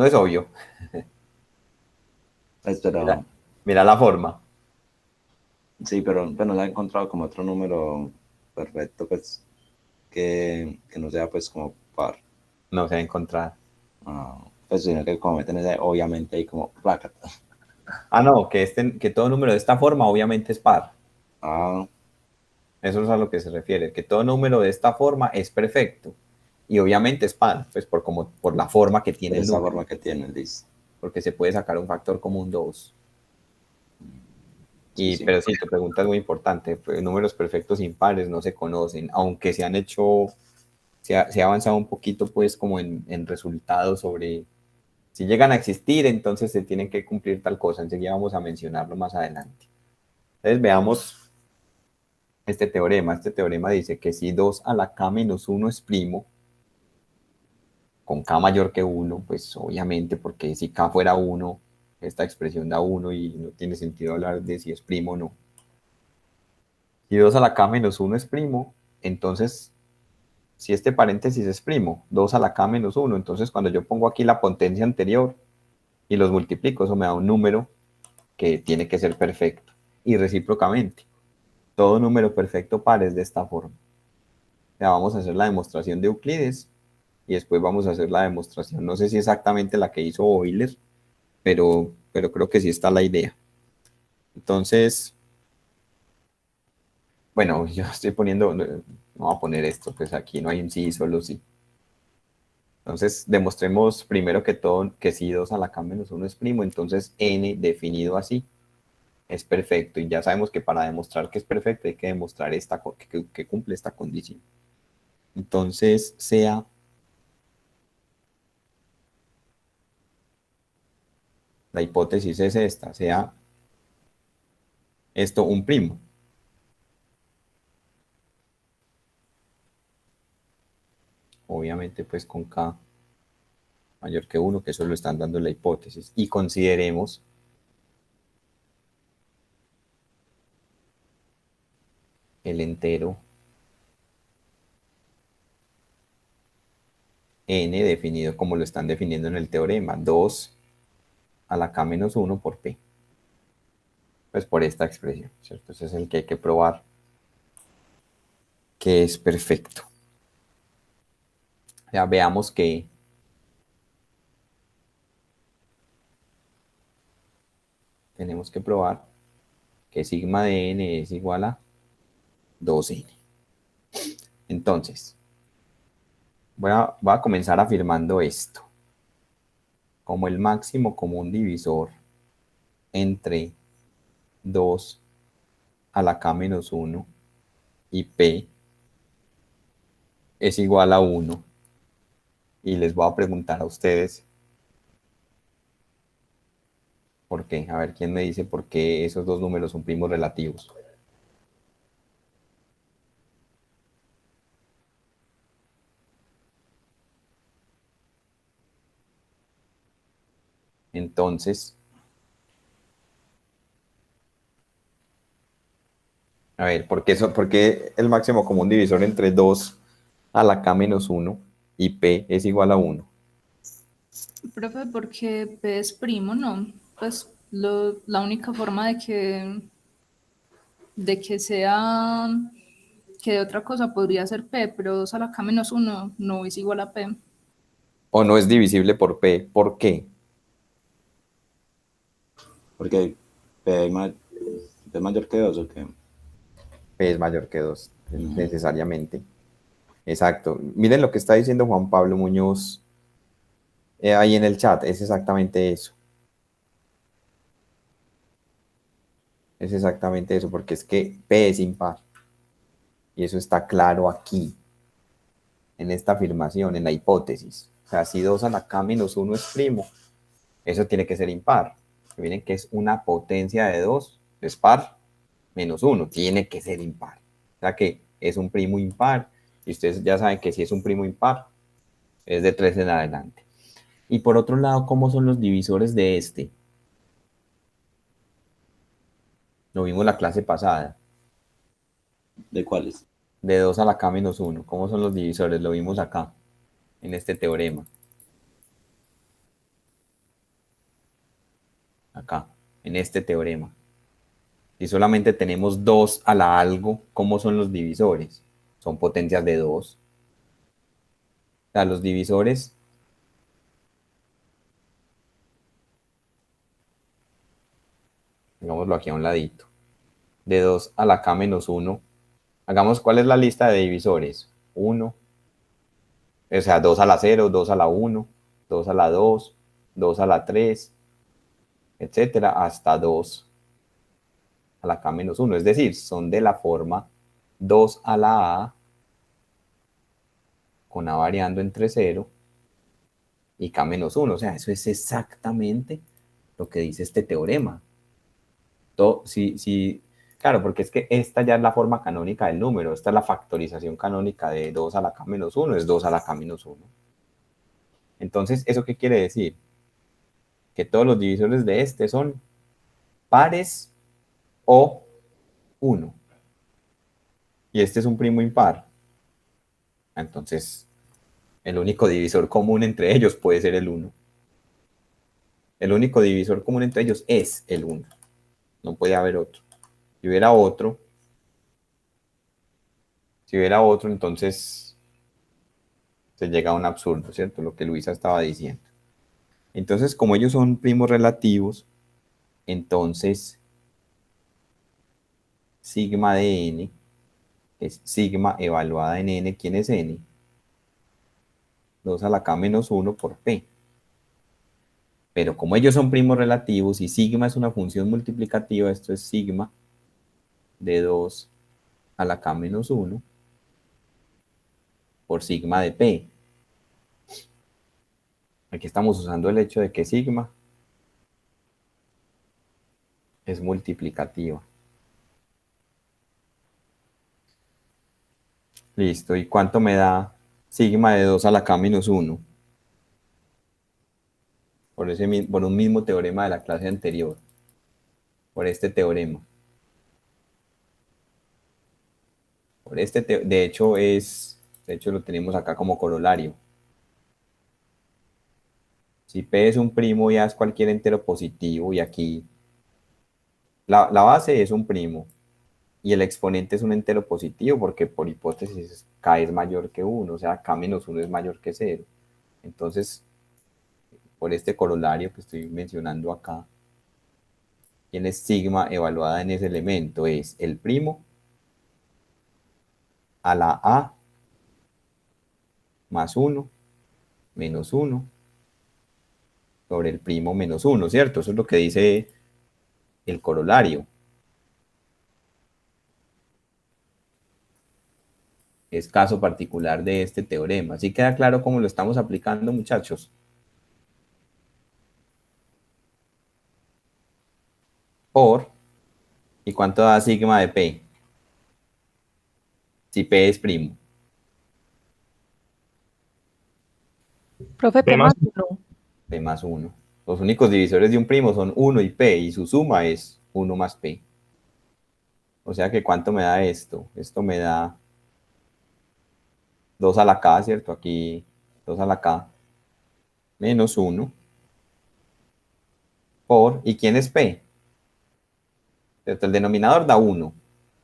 No es obvio. Pero Mira la forma. sí, pero bueno, se ha encontrado como otro número perfecto, pues, que no sea pues como par. No se va a encontrar. Pues sino que como meten ese, obviamente ahí como placa. Ah, no, que todo número de esta forma obviamente es par. Ah, Eso es a lo que se refiere, que todo número de esta forma es perfecto. Y obviamente es par, pues por la forma que tiene de el esa número. forma que tiene, listo. Porque se puede sacar un factor común 2. Sí, sí. Pero sí, tu pregunta es muy importante. Pues, números perfectos impares no se conocen, aunque se han hecho, se ha avanzado un poquito, pues, como en resultados sobre si llegan a existir, entonces se tienen que cumplir tal cosa. Enseguida vamos a mencionarlo más adelante. Entonces, veamos este teorema. Este teorema dice que si 2 a la k menos 1 es primo, con k mayor que 1, pues obviamente, porque si k fuera 1, esta expresión da 1 y no tiene sentido hablar de si es primo o no. Si 2 a la k menos 1 es primo, entonces, si este paréntesis es primo, 2 a la k menos 1, entonces cuando yo pongo aquí la potencia anterior y los multiplico, eso me da un número que tiene que ser perfecto. Y recíprocamente, todo número perfecto par es de esta forma. Ya vamos a hacer la demostración de Euclides y después vamos a hacer la demostración, no sé si exactamente la que hizo Euler, pero creo que sí está la idea. Entonces, bueno, yo estoy poniendo, no voy a poner esto, pues aquí no hay un sí, solo sí. Entonces, demostremos primero que todo que si 2 a la k menos 1 es primo, entonces n definido así es perfecto. Y ya sabemos que para demostrar que es perfecto hay que demostrar que cumple esta condición. Entonces, sea la hipótesis es esta, sea esto un primo. Obviamente, pues con k mayor que 1, que eso lo están dando en la hipótesis. Y consideremos el entero n definido como lo están definiendo en el teorema, 2 a la k menos 1 por p. Pues por esta expresión, ¿cierto? Ese es el que hay que probar que es perfecto. Ya veamos que tenemos que probar que sigma de n es igual a 2n. Entonces, voy a comenzar afirmando esto. Como el máximo común divisor entre 2 a la k menos 1 y p es igual a 1. Y les voy a preguntar a ustedes por qué. A ver quién me dice por qué esos dos números son primos relativos. Entonces, a ver, ¿por qué el máximo común divisor entre 2 a la k menos 1 y p es igual a 1? Profe, porque P es primo, ¿no? Pues la única forma de que sea, que de otra cosa podría ser P, pero 2 a la K menos 1 no es igual a P. ¿O no es divisible por p? ¿Por qué? Porque P, P es mayor que 2 o qué. P es mayor que 2, necesariamente. Exacto. Miren lo que está diciendo Juan Pablo Muñoz ahí en el chat. Es exactamente eso. Es exactamente eso, porque es que P es impar. Y eso está claro aquí, en esta afirmación, en la hipótesis. O sea, si 2 a la k menos 1 es primo, eso tiene que ser impar. Miren que es una potencia de 2, es par, menos 1, tiene que ser impar. O sea que es un primo impar, y ustedes ya saben que si es un primo impar, es de 3 en adelante. Y por otro lado, ¿cómo son los divisores de este? Lo vimos la clase pasada, ¿De cuáles? de 2 a la k menos 1. ¿Cómo son los divisores? Lo vimos acá, en este teorema. acá, en este teorema. Si solamente tenemos 2 a la algo, ¿cómo son los divisores? Son potencias de 2. O sea, los divisores, pongámoslo aquí a un ladito, de 2 a la k menos 1. Hagamos, ¿cuál es la lista de divisores? 1, o sea, 2 a la 0, 2 a la 1, 2 a la 2, 2 a la 3, etcétera, hasta 2 a la k menos 1. Es decir, son de la forma 2 a la a, con a variando entre 0 y k menos 1. O sea, eso es exactamente lo que dice este teorema. Claro, porque es que esta ya es la forma canónica del número. Esta es la factorización canónica de 2 a la k menos 1, es 2 a la k menos 1. Entonces, ¿eso qué quiere decir? Que todos los divisores de este son pares o 1. Y este es un primo impar. Entonces, el único divisor común entre ellos puede ser el 1. El único divisor común entre ellos es el 1. No puede haber otro. Si hubiera otro, entonces se llega a un absurdo, ¿cierto? Lo que Luisa estaba diciendo. Entonces, como ellos son primos relativos, entonces sigma de n es sigma evaluada en n. ¿Quién es n? 2 a la k menos 1 por p. Pero como ellos son primos relativos y sigma es una función multiplicativa, esto es sigma de 2 a la k menos 1 por sigma de p. Aquí estamos usando el hecho de que sigma es multiplicativa. Listo, ¿y cuánto me da sigma de 2 a la k menos 1? Por un mismo teorema de la clase anterior. Por este teorema. De hecho lo tenemos acá como corolario. Si P es un primo, ya es cualquier entero positivo, y aquí la base es un primo, y el exponente es un entero positivo, porque por hipótesis K es mayor que 1, o sea, K menos 1 es mayor que 0. Entonces, por este corolario que estoy mencionando acá, ¿quién es sigma evaluada en ese elemento? Es el primo a la A más 1 menos 1 sobre el primo menos 1, ¿cierto? Eso es lo que dice el corolario. Es caso particular de este teorema. ¿Sí queda claro cómo lo estamos aplicando, muchachos? ¿Y cuánto da sigma de P? Si P es primo. Profe, P P más más 1. P más 1. Los únicos divisores de un primo son 1 y P, y su suma es 1 más P. O sea que ¿cuánto me da esto? Esto me da 2 a la K, ¿cierto? Aquí 2 a la K menos 1 ¿y quién es P? ¿Cierto? El denominador da 1.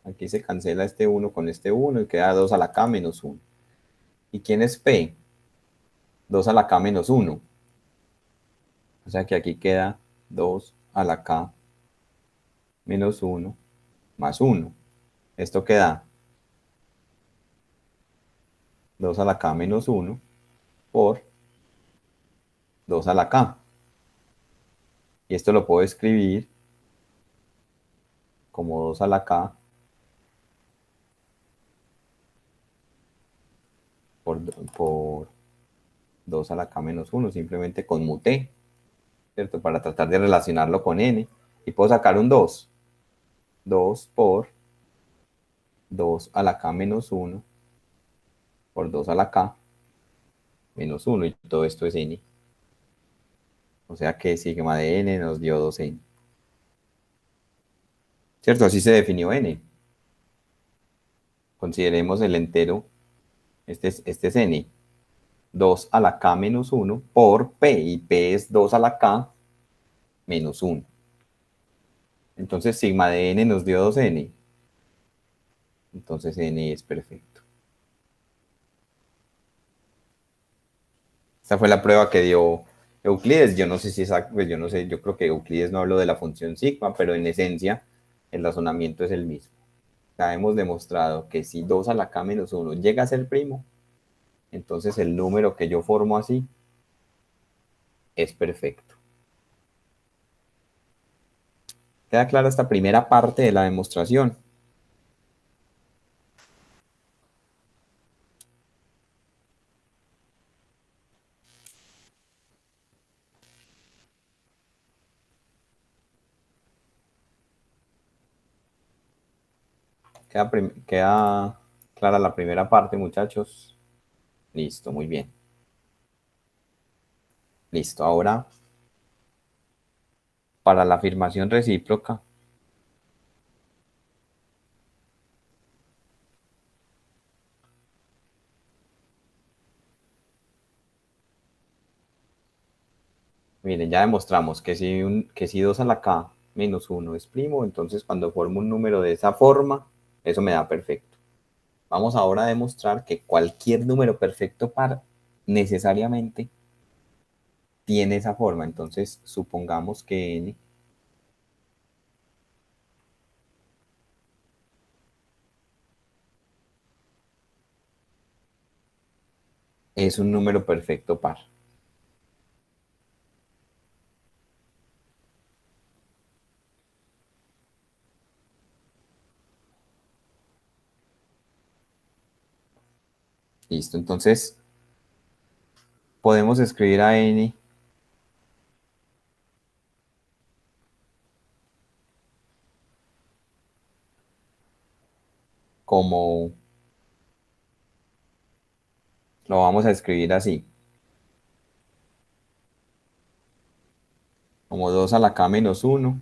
Aquí se cancela este 1 con este 1 y queda 2 a la K menos 1. ¿Y quién es P? 2 a la K menos 1. O sea que aquí queda 2 a la K menos 1 más 1. Esto queda 2 a la K menos 1 por 2 a la K. Y esto lo puedo escribir como 2 a la K por 2 a la K menos 1. Simplemente conmuté, ¿cierto? Para tratar de relacionarlo con n. Y puedo sacar un 2. 2 por 2 a la K menos 1 por 2 a la K menos 1. Y todo esto es n. O sea que sigma de n nos dio 2n. ¿Cierto? Así se definió n. Consideremos el entero. Este es n. 2 a la K menos 1 por P. Y P es 2 a la K menos 1. Entonces sigma de n nos dio 2n. Entonces n es perfecto. Esta fue la prueba que dio Euclides. Yo no sé si es, pues yo no sé, yo creo que Euclides no habló de la función sigma, pero en esencia el razonamiento es el mismo. Ya hemos demostrado que si 2 a la k menos 1 llega a ser primo, entonces el número que yo formo así es perfecto. ¿Queda clara esta primera parte de la demostración? ¿Queda clara la primera parte, muchachos? Listo, muy bien. Listo, ahora para la afirmación recíproca. Miren, ya demostramos que si 2 a la k menos 1 es primo, entonces cuando formo un número de esa forma, eso me da perfecto. Vamos ahora a demostrar que cualquier número perfecto par necesariamente tiene esa forma. Entonces, supongamos que n es un número perfecto par. Listo, entonces podemos escribir a n como, lo vamos a escribir así, como 2 a la k menos 1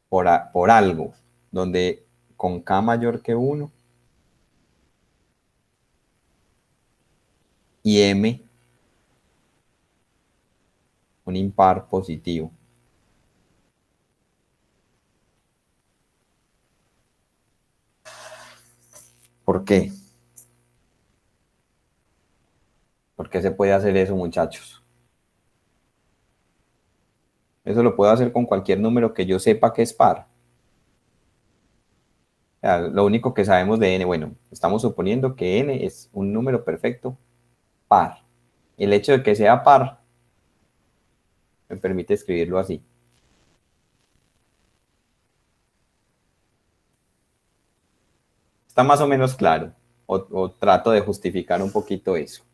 por algo, donde con k mayor que 1 y m un impar positivo. ¿Por qué? ¿Por qué se puede hacer eso, muchachos? Eso lo puedo hacer con cualquier número que yo sepa que es par. O sea, lo único que sabemos de n, bueno, estamos suponiendo que n es un número perfecto par. El hecho de que sea par me permite escribirlo así. Está más o menos claro, o trato de justificar un poquito eso.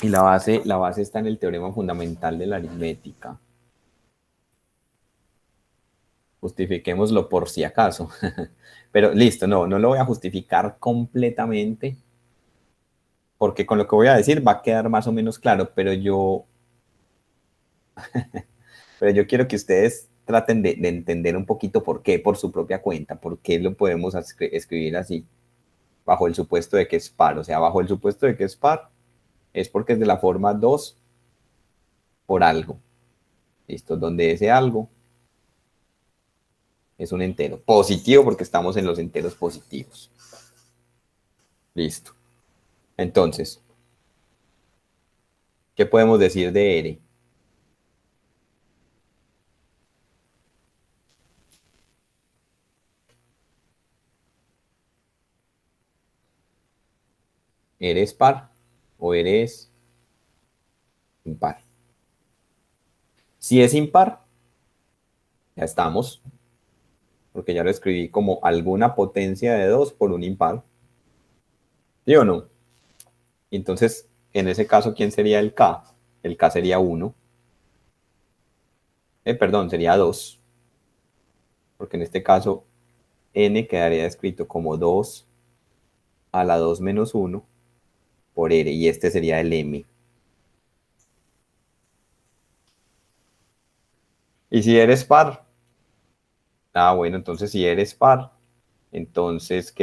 Y la base está en el teorema fundamental de la aritmética. Justifiquémoslo por si acaso. Pero listo, no lo voy a justificar completamente, porque con lo que voy a decir va a quedar más o menos claro, pero yo quiero que ustedes traten de entender un poquito por qué, por su propia cuenta, por qué lo podemos escribir así, bajo el supuesto de que es par. O sea, bajo el supuesto de que es par, es porque es de la forma 2 por algo. ¿Listo? Donde ese algo es un entero. Positivo porque estamos en los enteros positivos. Listo. Entonces, ¿qué podemos decir de R? ¿Eres par o eres impar? Si es impar, ya estamos, porque ya lo escribí como alguna potencia de 2 por un impar. ¿Sí o no? Entonces, en ese caso, ¿quién sería el K? El K sería 1. Perdón, sería 2. Porque en este caso, N quedaría escrito como 2 a la 2 menos 1 por R. Y este sería el M. ¿Y si eres par? Ah, bueno, entonces si eres par, entonces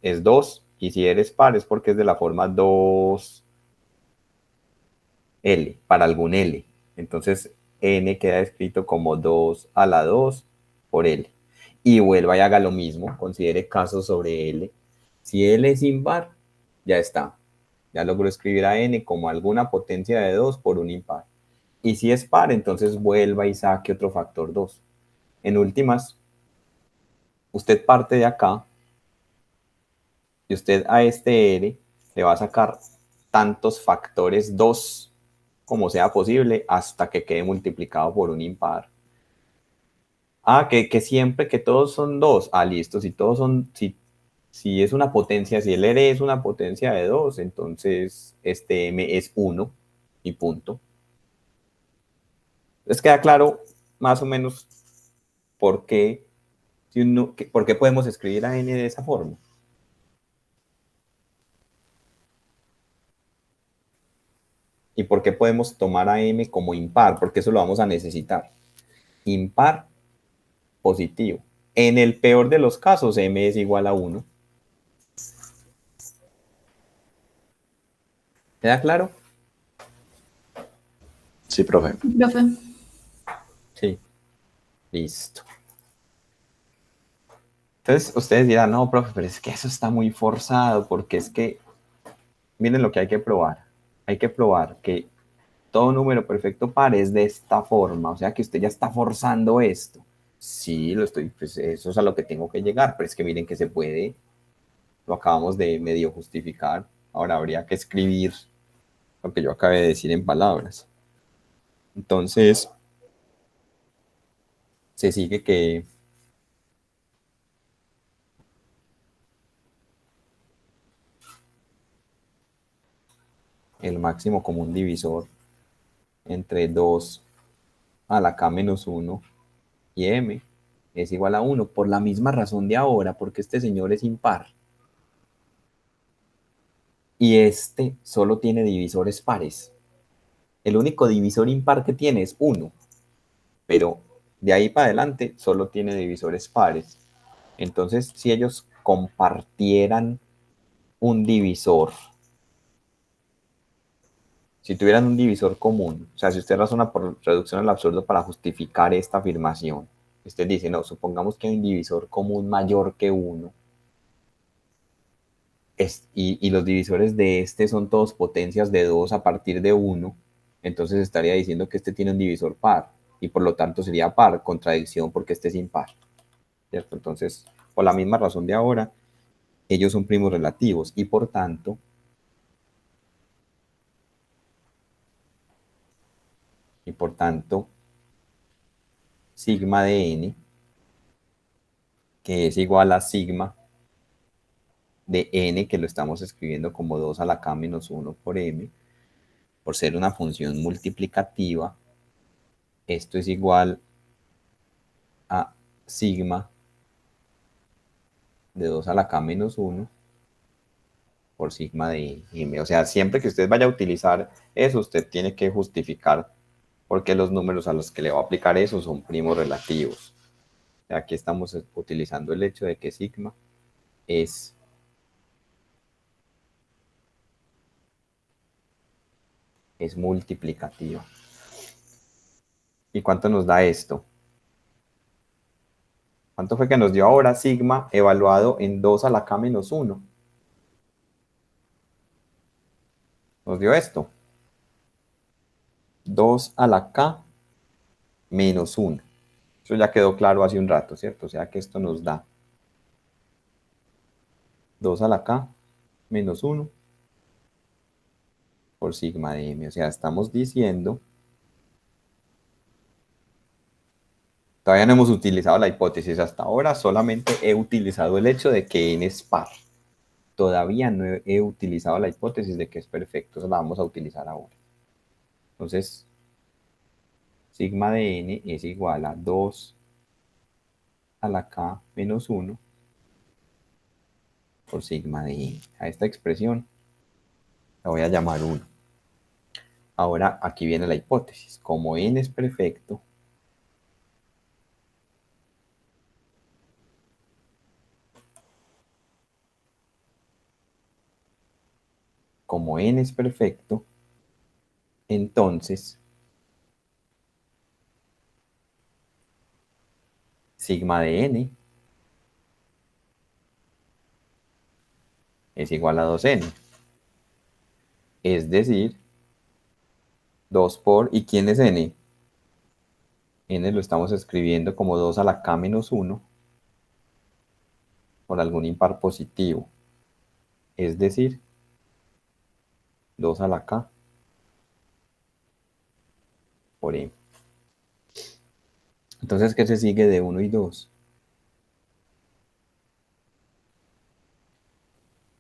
es 2. Y si eres par es porque es de la forma 2 L, para algún L. Entonces, n queda escrito como 2 a la 2 por L. Y vuelva y haga lo mismo, considere casos sobre L. Si L es impar, ya está. Ya logró escribir a n como alguna potencia de 2 por un impar. Y si es par, entonces vuelva y saque otro factor 2. En últimas, usted parte de acá y usted a este L le va a sacar tantos factores 2 como sea posible hasta que quede multiplicado por un impar. Ah, que siempre que todos son 2. Ah, listo. Si todos son, si es una potencia, si el R es una potencia de 2, entonces este M es 1 y punto. ¿Les queda claro más o menos por qué, por qué podemos escribir a N de esa forma? ¿Y por qué podemos tomar a M como impar? Porque eso lo vamos a necesitar. Impar positivo. En el peor de los casos, M es igual a 1. ¿Queda claro? Sí, profe. Profe, Sí. Listo. Entonces, ustedes dirán, no, profe, pero es que eso está muy forzado, porque es que, miren lo que hay que probar. Hay que probar que todo número perfecto par es de esta forma, o sea que usted ya está forzando esto. Sí, lo estoy, pues eso es a lo que tengo que llegar, pero es que miren que se puede, lo acabamos de medio justificar. Ahora habría que escribir lo que yo acabé de decir en palabras. Entonces, se sigue que el máximo común divisor entre 2 a la k menos 1 y m es igual a 1, por la misma razón de ahora, porque este señor es impar. Y este solo tiene divisores pares. El único divisor impar que tiene es 1, pero de ahí para adelante solo tiene divisores pares. Entonces, si ellos compartieran un divisor, si tuvieran un divisor común, o sea, si usted razona por reducción al absurdo para justificar esta afirmación, usted dice, no, supongamos que hay un divisor común mayor que 1, y los divisores de este son todos potencias de 2 a partir de 1, entonces estaría diciendo que este tiene un divisor par, y por lo tanto sería par, contradicción porque este es impar, ¿cierto? Entonces, por la misma razón de ahora, ellos son primos relativos, y por tanto, sigma de n, que es igual a sigma de n, que lo estamos escribiendo como 2 a la k menos 1 por m, por ser una función multiplicativa, esto es igual a sigma de 2 a la k menos 1 por sigma de m. O sea, siempre que usted vaya a utilizar eso, usted tiene que justificar por qué los números a los que le va a aplicar eso son primos relativos. Aquí estamos utilizando el hecho de que sigma es multiplicativa. ¿Y cuánto nos da esto? ¿Cuánto fue que nos dio ahora sigma evaluado en 2 a la k menos 1? Nos dio esto. 2 a la k menos 1. Eso ya quedó claro hace un rato, ¿cierto? O sea que esto nos da 2 a la k menos 1 por sigma de m. O sea, estamos diciendo, todavía no hemos utilizado la hipótesis hasta ahora, solamente he utilizado el hecho de que n es par. Todavía no he utilizado la hipótesis de que es perfecto, eso la vamos a utilizar ahora. Entonces, sigma de n es igual a 2 a la k menos 1 por sigma de n. A esta expresión la voy a llamar 1. Ahora aquí viene la hipótesis. Como n es perfecto, entonces sigma de n es igual a 2n. Es decir, 2 por, ¿y quién es n? N lo estamos escribiendo como 2 a la k menos 1 por algún impar positivo. Es decir, 2 a la k por m. Entonces, ¿qué se sigue de 1 y 2?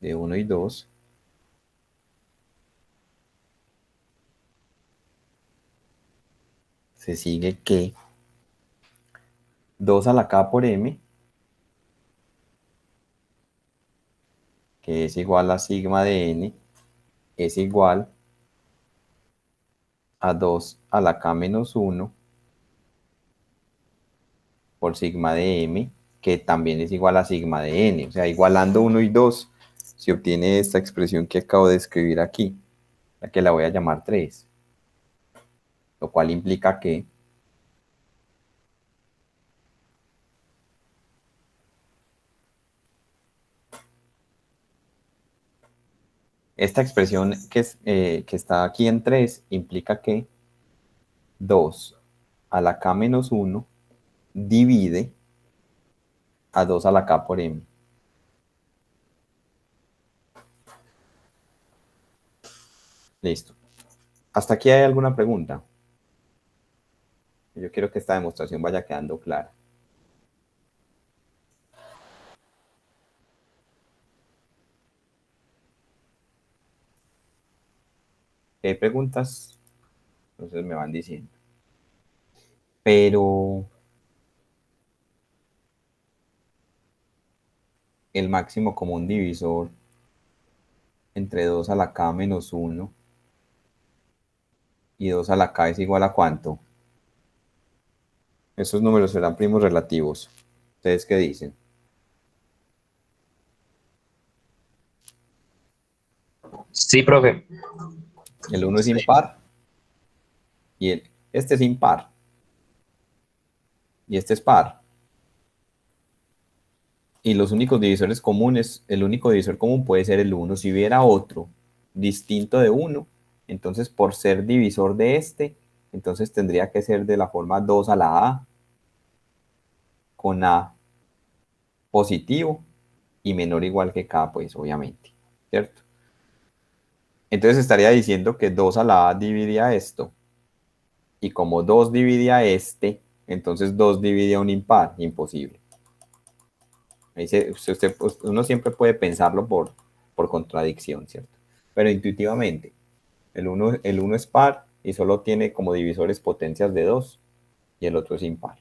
De 1 y 2 se sigue que 2 a la k por m, que es igual a sigma de n, es igual a 2 a la k menos 1 por sigma de m, que también es igual a sigma de n. O sea, igualando 1 y 2, se obtiene esta expresión que acabo de escribir aquí, la que la voy a llamar 3. Lo cual implica que esta expresión que está aquí en 3 implica que 2 a la k menos 1 divide a 2 a la k por m. Listo. ¿Hasta aquí hay alguna pregunta? Yo quiero que esta demostración vaya quedando clara. Si hay preguntas, entonces me van diciendo. Pero el máximo común divisor entre 2 a la k menos 1 y 2 a la k es igual a ¿cuánto? Esos números serán primos relativos. ¿Ustedes qué dicen? Sí, profe. El 1 es impar y este es impar y este es par. Y los únicos divisores comunes, el único divisor común puede ser el 1. Si hubiera otro distinto de 1, entonces por ser divisor de este, entonces tendría que ser de la forma 2 a la a con a positivo y menor o igual que k, pues obviamente, ¿cierto? Entonces estaría diciendo que 2 a la a dividía esto. Y como 2 dividía este, entonces 2 dividía un impar, imposible. Uno siempre puede pensarlo por contradicción, ¿cierto? Pero intuitivamente, el 1 es par y solo tiene como divisores potencias de 2 y el otro es impar.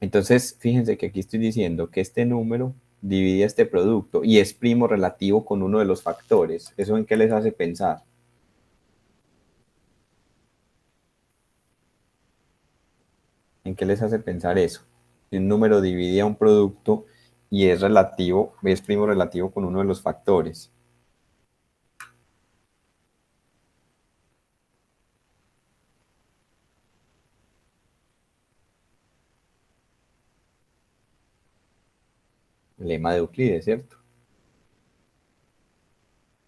Entonces, fíjense que aquí estoy diciendo que este número divide este producto y es primo relativo con uno de los factores. ¿Eso en qué les hace pensar? ¿En qué les hace pensar eso? Si un número divide a un producto y es relativo, es primo relativo con uno de los factores. El lema de Euclides, ¿cierto?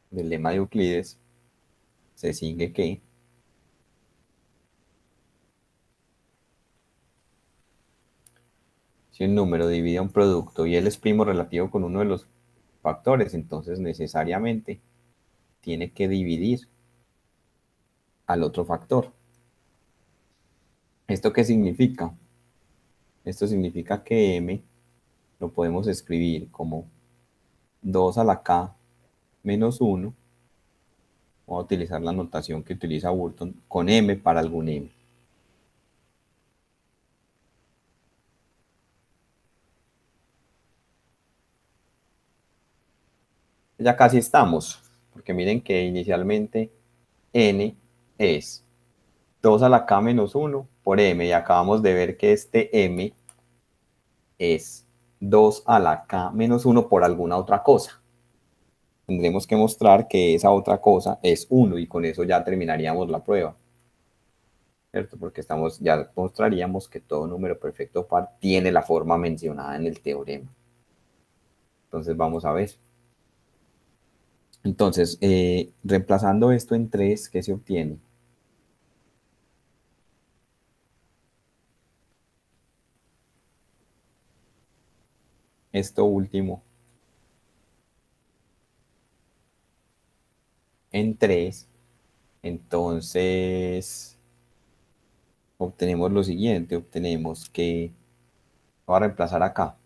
Del lema de Euclides se sigue que si un número divide a un producto y él es primo relativo con uno de los factores, entonces necesariamente tiene que dividir al otro factor. ¿Esto qué significa? Esto significa que m lo podemos escribir como 2 a la k menos 1. Voy a utilizar la notación que utiliza Burton con m para algún m. Ya casi estamos, porque miren que inicialmente n es 2 a la k menos 1 por m, y acabamos de ver que este m es 2 a la k menos 1 por alguna otra cosa. tendremos que mostrar que esa otra cosa es 1 y con eso ya terminaríamos la prueba, ¿cierto? Porque ya mostraríamos que todo número perfecto par tiene la forma mencionada en el teorema. Entonces vamos a ver. Entonces, reemplazando esto en 3, ¿qué se obtiene? Esto último en 3, entonces obtenemos lo siguiente, obtenemos que, voy a reemplazar acá,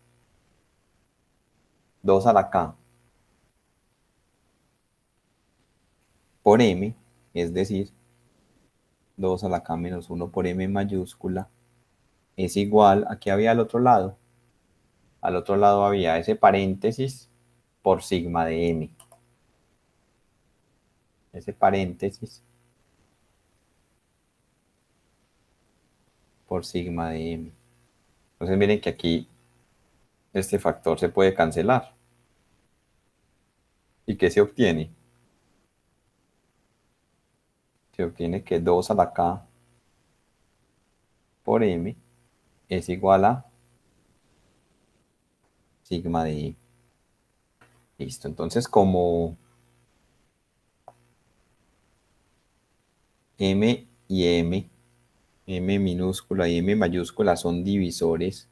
2 a la k por m, es decir, 2 a la k menos 1 por m mayúscula, es igual, ¿a qué había al otro lado? Al otro lado había ese paréntesis por sigma de m. Ese paréntesis por sigma de m. Entonces miren que aquí este factor se puede cancelar. ¿Y qué se obtiene? Se obtiene que 2 a la k por m es igual a sigma de m. Listo, entonces como m y m minúscula y m mayúscula son divisores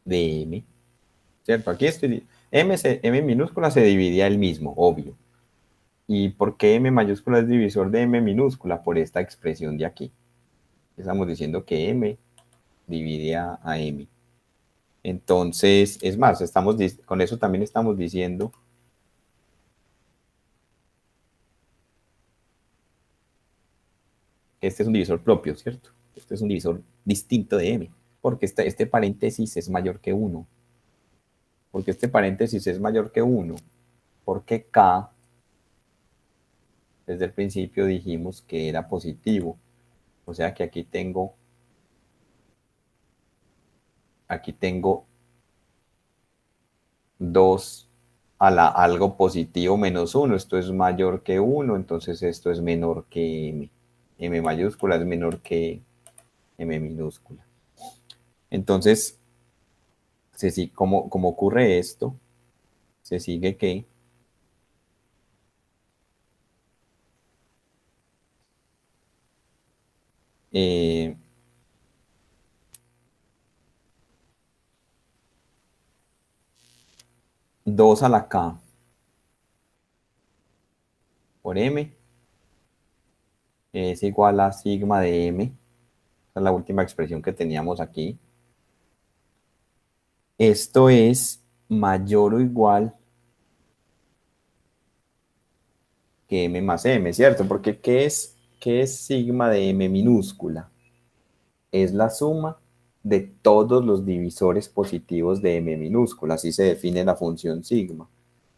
de m, ¿cierto? Aquí m minúscula se dividía el mismo, obvio. ¿Y por qué m mayúscula es divisor de m minúscula? Por esta expresión de aquí. Estamos diciendo que m divide a m. Entonces, es más, con eso también estamos diciendo que este es un divisor propio, ¿cierto? Este es un divisor distinto de m, porque este paréntesis es mayor que 1. Porque este paréntesis es mayor que 1. Porque k, desde el principio dijimos que era positivo. O sea que aquí tengo 2 a la algo positivo menos 1. Esto es mayor que 1, entonces esto es menor que m. M mayúscula es menor que m minúscula. Entonces, como ocurre esto, se sigue que eh, 2 a la k por m es igual a sigma de m. Esa es la última expresión que teníamos aquí. Esto es mayor o igual que m más m, ¿cierto? Porque qué es sigma de m minúscula? Es la suma de todos los divisores positivos de m minúscula. Así se define la función sigma.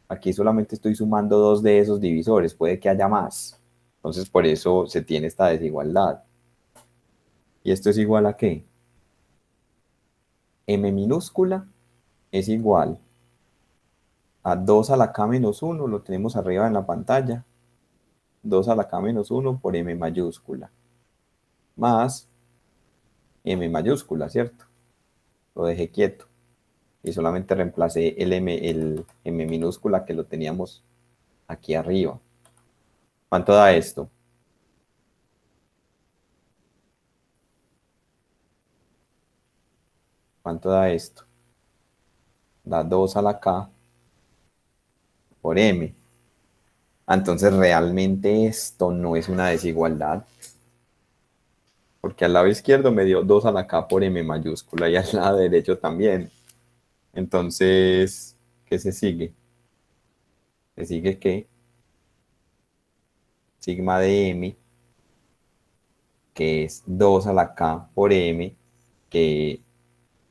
Aquí solamente estoy sumando 2 de esos divisores, puede que haya más. Entonces por eso se tiene esta desigualdad. ¿Y esto es igual a qué? M minúscula es igual a 2 a la k menos 1, lo tenemos arriba en la pantalla. 2 a la k menos 1 por m mayúscula. Más m mayúscula, ¿cierto? Lo dejé quieto. Y solamente reemplacé el m minúscula que lo teníamos aquí arriba. ¿Cuánto da esto? ¿Cuánto da esto? Da 2 a la k por m. Entonces realmente esto no es una desigualdad. Porque al lado izquierdo me dio 2 a la k por m mayúscula y al lado derecho también. Entonces, ¿qué se sigue? Se sigue que sigma de m, que es 2 a la k por m, que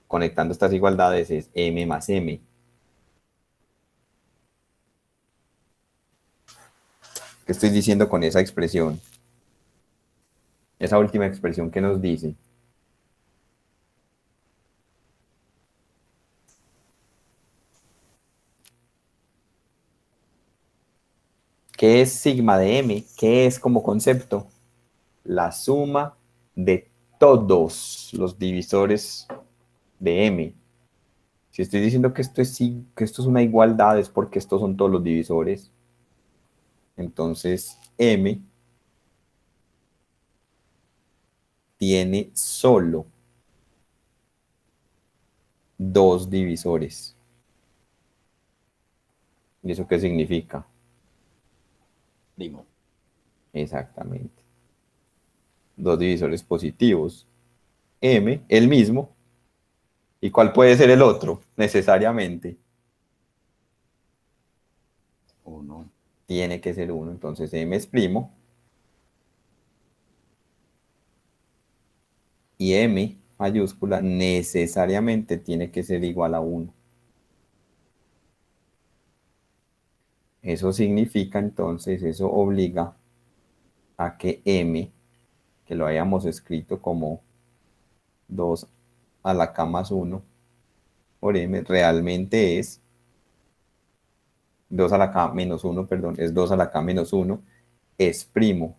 conectando estas igualdades es m más m. ¿Qué estoy diciendo con esa expresión? Esa última expresión que nos dice ¿Qué es sigma de M? ¿Qué es como concepto? La suma de todos los divisores de M. Si estoy diciendo que esto es una igualdad, es porque estos son todos los divisores. Entonces, M tiene solo dos divisores. ¿Y eso qué significa? Primo. Exactamente. Dos divisores positivos. M, el mismo. ¿Y cuál puede ser el otro? Necesariamente. 1. Tiene que ser 1. Entonces M es primo. Y M mayúscula necesariamente tiene que ser igual a 1. Eso significa entonces, eso obliga a que M, que lo hayamos escrito como 2 a la k más 1 por M, realmente es 2 a la k menos 1, perdón, es 2 a la k menos 1, es primo.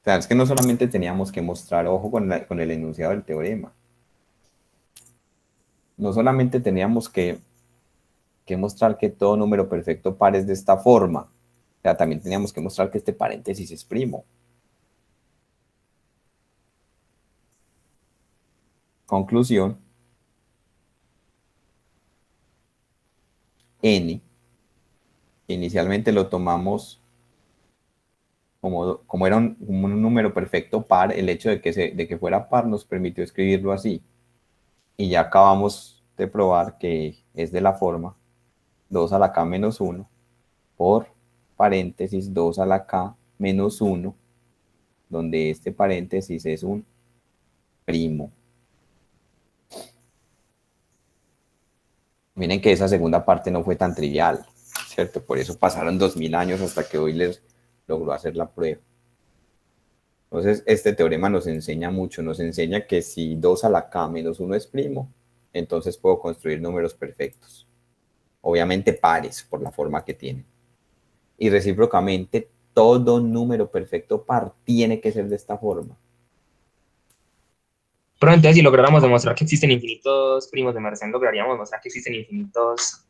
O sea, es que no solamente teníamos que mostrar, ojo con el enunciado del teorema, no solamente teníamos que mostrar que todo número perfecto par es de esta forma, o sea, también teníamos que mostrar que este paréntesis es primo. Conclusión, n, inicialmente lo tomamos como era un número perfecto par, el hecho de que fuera par nos permitió escribirlo así. Y ya acabamos de probar que es de la forma 2 a la k menos 1 por paréntesis 2 a la k menos 1, donde este paréntesis es un primo. Miren que esa segunda parte no fue tan trivial, ¿cierto? Por eso pasaron 2000 años hasta que Euler logró hacer la prueba. Entonces, este teorema nos enseña mucho, nos enseña que si 2 a la k menos 1 es primo, entonces puedo construir números perfectos. Obviamente pares, por la forma que tienen. Y recíprocamente, todo número perfecto par tiene que ser de esta forma. Pero entonces, si lográramos demostrar que existen infinitos primos de Mersenne, lograríamos demostrar que existen infinitos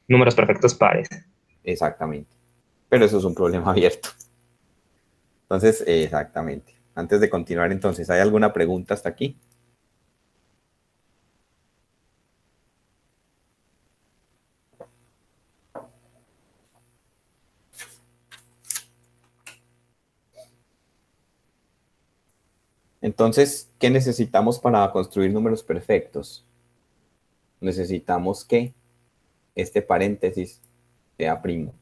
números perfectos pares. Exactamente. Pero eso es un problema abierto. Entonces, exactamente. Antes de continuar, entonces, ¿hay alguna pregunta hasta aquí? Entonces, ¿qué necesitamos para construir números perfectos? Necesitamos que este paréntesis sea primo.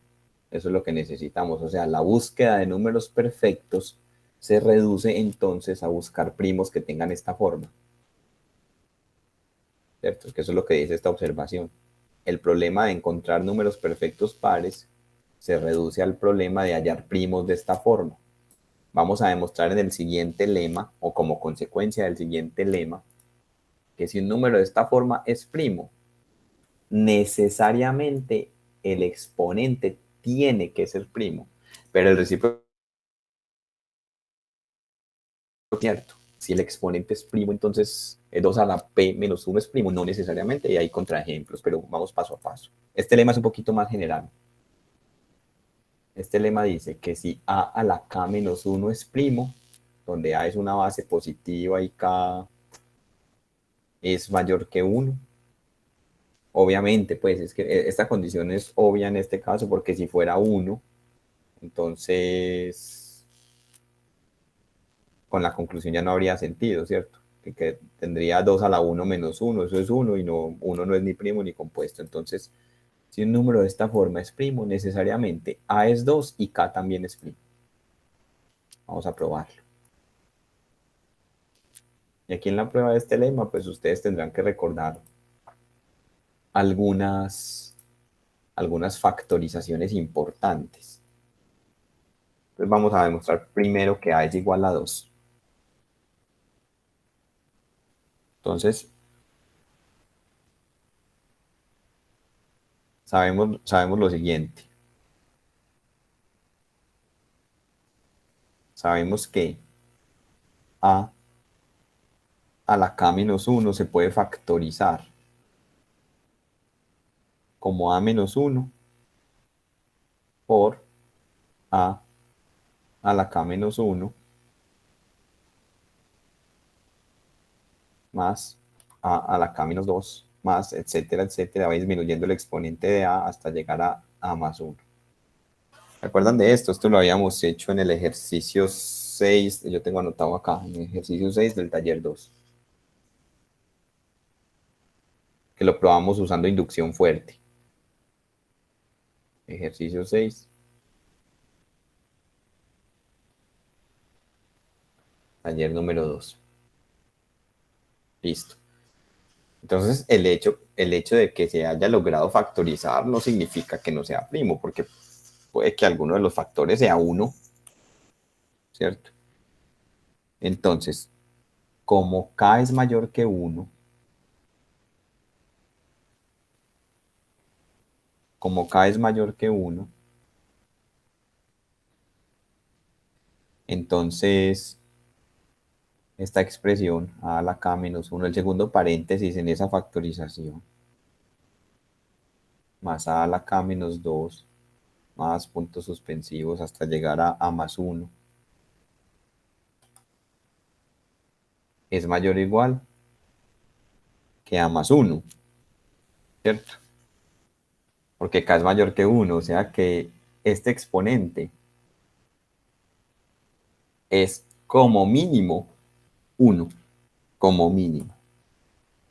Eso es lo que necesitamos. O sea, la búsqueda de números perfectos se reduce entonces a buscar primos que tengan esta forma. ¿Cierto? Que eso es lo que dice esta observación. El problema de encontrar números perfectos pares se reduce al problema de hallar primos de esta forma. Vamos a demostrar en el siguiente lema, o como consecuencia del siguiente lema, que si un número de esta forma es primo, necesariamente el exponente tiene que ser primo, pero el recíproco es cierto. Si el exponente es primo, entonces 2 a la p menos 1 es primo, no necesariamente, y hay contraejemplos, pero vamos paso a paso. Este lema es un poquito más general. Este lema dice que si a a la k menos 1 es primo, donde a es una base positiva y k es mayor que 1, obviamente, pues es que esta condición es obvia en este caso, porque si fuera 1, entonces con la conclusión ya no habría sentido, ¿cierto? Que tendría 2 a la 1 menos 1, eso es 1, y no, 1 no es ni primo ni compuesto. Entonces, si un número de esta forma es primo, necesariamente a es 2 y k también es primo. Vamos a probarlo. Y aquí en la prueba de este lema, pues ustedes tendrán que recordar algunas factorizaciones importantes. Entonces vamos a demostrar primero que a es igual a 2. Entonces, sabemos lo siguiente. Sabemos que a la k menos 1 se puede factorizar como a menos 1 por a la k menos 1 más a la k menos 2 más, etcétera, etcétera, va disminuyendo el exponente de a hasta llegar a más 1. ¿Se acuerdan de esto? Esto lo habíamos hecho en el ejercicio 6, yo tengo anotado acá, en el ejercicio 6 del taller 2. Que lo probamos usando inducción fuerte. Ejercicio 6. Taller número 2. Listo. Entonces, el hecho de que se haya logrado factorizar no significa que no sea primo, porque puede que alguno de los factores sea 1, ¿cierto? Entonces, como k es mayor que 1, como k es mayor que 1, entonces esta expresión a la k menos 1, el segundo paréntesis en esa factorización, más a la k menos 2, más puntos suspensivos hasta llegar a más 1, es mayor o igual que a más 1, ¿cierto? Porque k es mayor que 1, o sea que este exponente es como mínimo 1, como mínimo.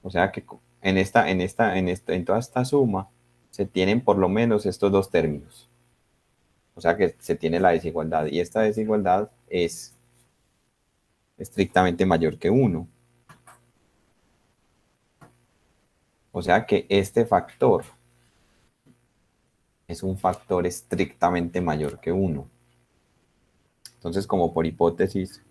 O sea que en toda esta suma se tienen por lo menos estos dos términos. O sea que se tiene la desigualdad, y esta desigualdad es estrictamente mayor que 1. O sea que este factor es un factor estrictamente mayor que 1. Entonces, como por hipótesis,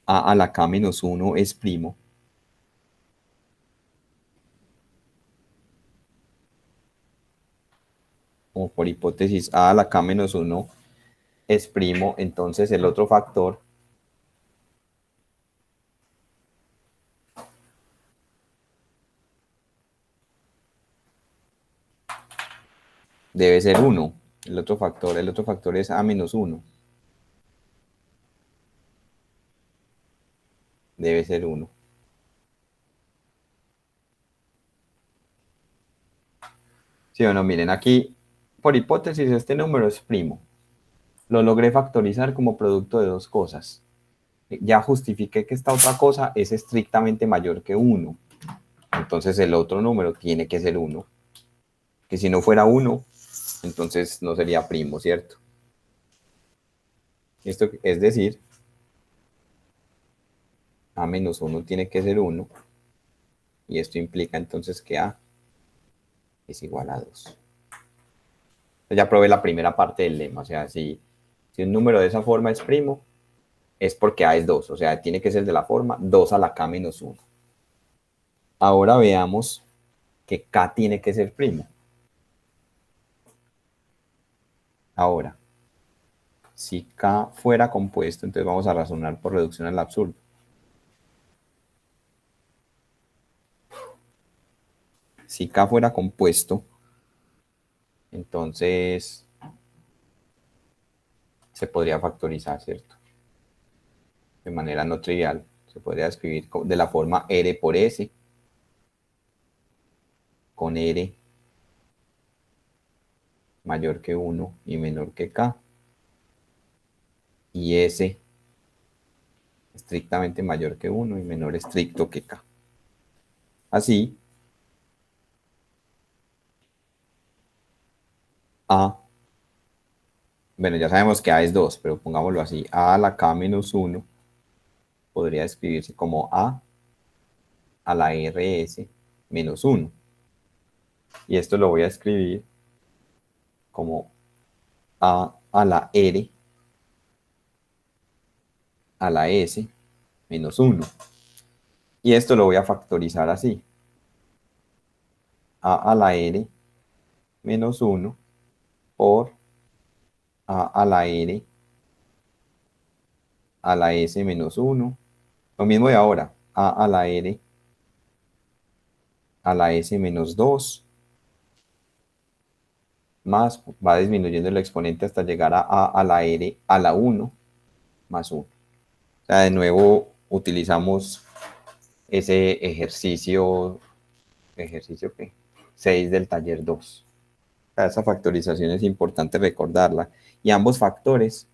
a la k menos 1 es primo. Como por hipótesis a la k menos 1 es primo, entonces el otro factor debe ser 1. El otro factor es a menos 1. Debe ser 1. ¿Sí o no? Miren, aquí, por hipótesis, este número es primo. Lo logré factorizar como producto de dos cosas. Ya justifiqué que esta otra cosa es estrictamente mayor que 1. Entonces el otro número tiene que ser 1. Que si no fuera 1, entonces no sería primo, ¿cierto? Esto es decir, a menos 1 tiene que ser 1. Y esto implica entonces que a es igual a 2. Ya probé la primera parte del lema. O sea, si un número de esa forma es primo, es porque a es 2. O sea, tiene que ser de la forma 2 a la k menos 1. Ahora veamos que k tiene que ser primo. Ahora, si k fuera compuesto, entonces vamos a razonar por reducción al absurdo. Si k fuera compuesto, entonces se podría factorizar, ¿cierto? De manera no trivial. Se podría escribir de la forma r por s, con r mayor que 1 y menor que k, y s estrictamente mayor que 1 y menor estricto que k. Así, a, bueno, ya sabemos que a es 2, pero pongámoslo así, a la k menos 1 podría escribirse como a la rs menos 1. Y esto lo voy a escribir como a la r a la s menos 1. Y esto lo voy a factorizar así. A a la r menos 1 por a a la r a la s menos 1. Lo mismo de ahora. A a la r a la s menos 2. Más, va disminuyendo el exponente hasta llegar a la r a la 1 más 1. O sea, de nuevo utilizamos ese ejercicio ¿qué? 6 del taller 2. O sea, esa factorización es importante recordarla. Y ambos factores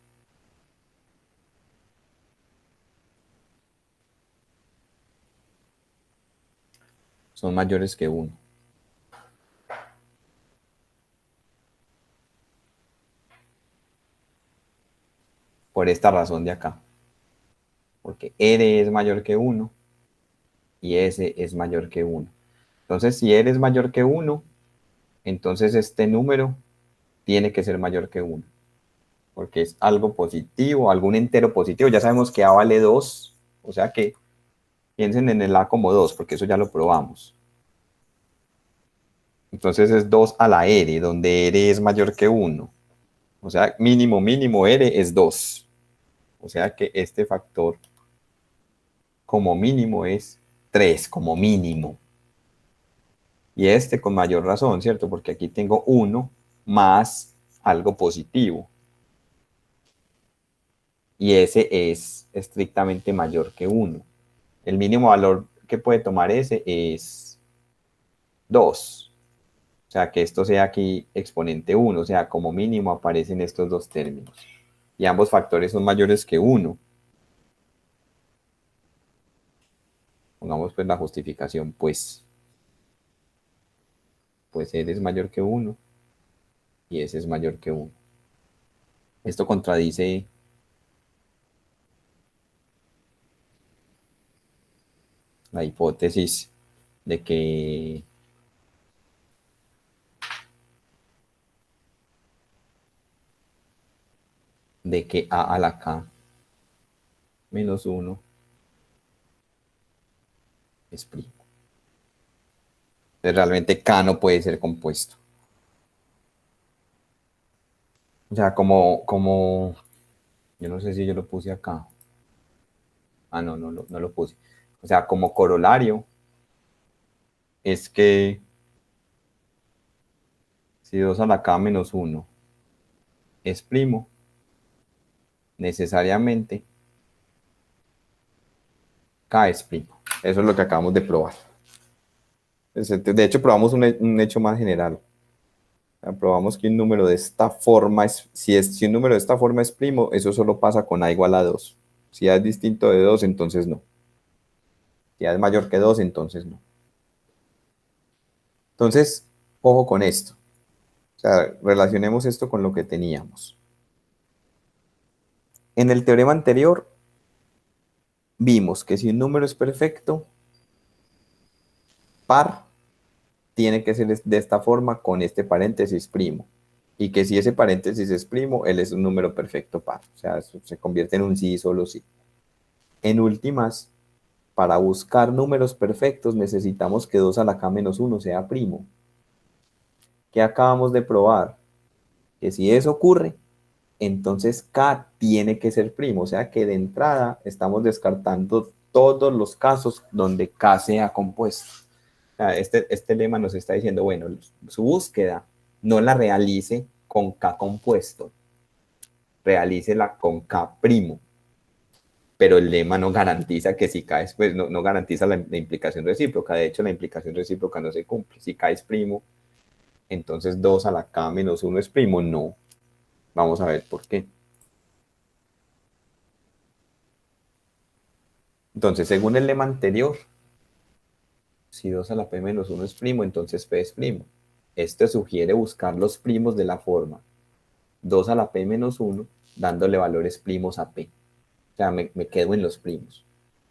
son mayores que 1. Por esta razón de acá. Porque R es mayor que 1 y S es mayor que 1. Entonces, si R es mayor que 1, entonces este número tiene que ser mayor que 1. Porque es algo positivo, algún entero positivo. Ya sabemos que A vale 2, o sea que piensen en el A como 2, porque eso ya lo probamos. Entonces es 2 a la R, donde R es mayor que 1. O sea, mínimo, mínimo R es 2. O sea que este factor como mínimo es 3, como mínimo. Y este con mayor razón, ¿cierto? Porque aquí tengo 1 más algo positivo. Y ese es estrictamente mayor que 1. El mínimo valor que puede tomar ese es 2. O sea, que esto sea aquí exponente 1. O sea, como mínimo aparecen estos dos términos. Y ambos factores son mayores que 1. Pongamos pues la justificación, pues N es mayor que 1 y S es mayor que 1. Esto contradice la hipótesis de que A a la K menos 1 es primo. Entonces, realmente K no puede ser compuesto. O sea, como yo no sé si yo lo puse acá. Ah, no lo puse. O sea, como corolario es que si 2 a la K menos 1 es primo, necesariamente K es primo. Eso es lo que acabamos de probar. De hecho, probamos un hecho más general. Probamos que un número de esta forma, si un número de esta forma es primo, eso solo pasa con A igual a 2. Si A es distinto de 2, entonces no. Si A es mayor que 2, entonces no. Entonces, ojo con esto. O sea, relacionemos esto con lo que teníamos. En el teorema anterior, vimos que si un número es perfecto, par, tiene que ser de esta forma con este paréntesis primo. Y que si ese paréntesis es primo, él es un número perfecto par. O sea, eso se convierte en un sí y solo sí. En últimas, para buscar números perfectos necesitamos que 2 a la K menos 1 sea primo. ¿Qué acabamos de probar? Que si eso ocurre, entonces K tiene que ser primo. O sea que de entrada estamos descartando todos los casos donde K sea compuesto. O sea, este lema nos está diciendo, bueno, su búsqueda no la realice con K compuesto, realícela con K primo. Pero el lema no garantiza que si K es, pues no garantiza la implicación recíproca. De hecho, la implicación recíproca no se cumple. Si K es primo, entonces 2 a la K menos 1 es primo. No. Vamos a ver por qué. Entonces, según el lema anterior, si 2 a la P menos 1 es primo, entonces P es primo. Esto sugiere buscar los primos de la forma 2 a la P menos 1, dándole valores primos a P. O sea, me quedo en los primos.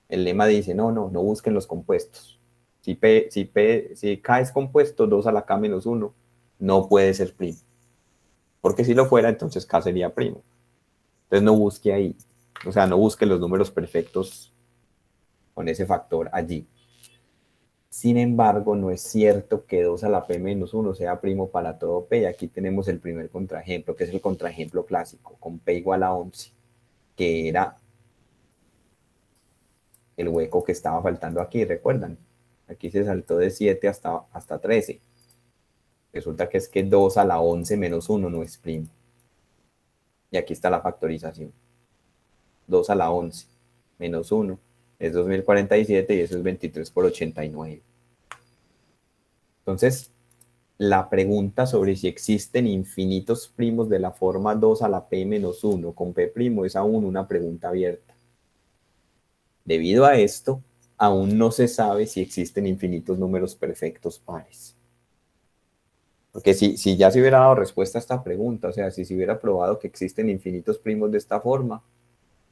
El lema dice, no busquen los compuestos. Si K es compuesto, 2 a la K menos 1 no puede ser primo. Porque si lo fuera, entonces K sería primo. Entonces no busque ahí. O sea, no busque los números perfectos con ese factor allí. Sin embargo, no es cierto que 2 a la p menos 1 sea primo para todo p. Y aquí tenemos el primer contraejemplo, que es el contraejemplo clásico, con p igual a 11, que era el hueco que estaba faltando aquí, ¿recuerdan? Aquí se saltó de 7 hasta 13. Resulta que es que 2 a la 11 menos 1 no es primo. Y aquí está la factorización. 2 a la 11 menos 1 es 2047 y eso es 23 por 89. Entonces, la pregunta sobre si existen infinitos primos de la forma 2 a la p menos 1 con p' es aún una pregunta abierta. Debido a esto, aún no se sabe si existen infinitos números perfectos pares. Porque si ya se hubiera dado respuesta a esta pregunta, o sea, si se hubiera probado que existen infinitos primos de esta forma,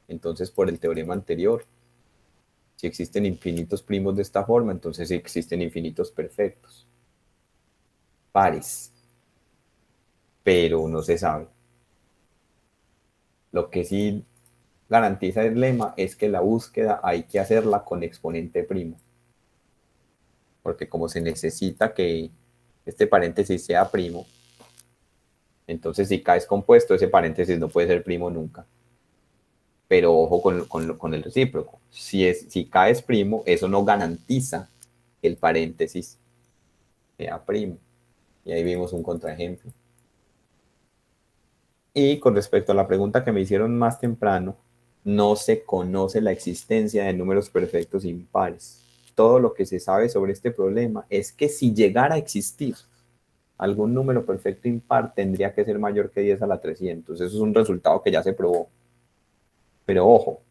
entonces por el teorema anterior, si existen infinitos primos de esta forma, entonces existen infinitos perfectos pares, pero no se sabe. Lo que sí garantiza el lema es que la búsqueda hay que hacerla con exponente primo, porque como se necesita que este paréntesis sea primo, entonces si K es compuesto, ese paréntesis no puede ser primo nunca. Pero ojo con el recíproco. Si K es primo, eso no garantiza que el paréntesis sea primo. Y ahí vimos un contraejemplo. Y con respecto a la pregunta que me hicieron más temprano, no se conoce la existencia de números perfectos impares. Todo lo que se sabe sobre este problema es que si llegara a existir algún número perfecto impar, tendría que ser mayor que 10 a la 300. Eso es un resultado que ya se probó. Pero ojo,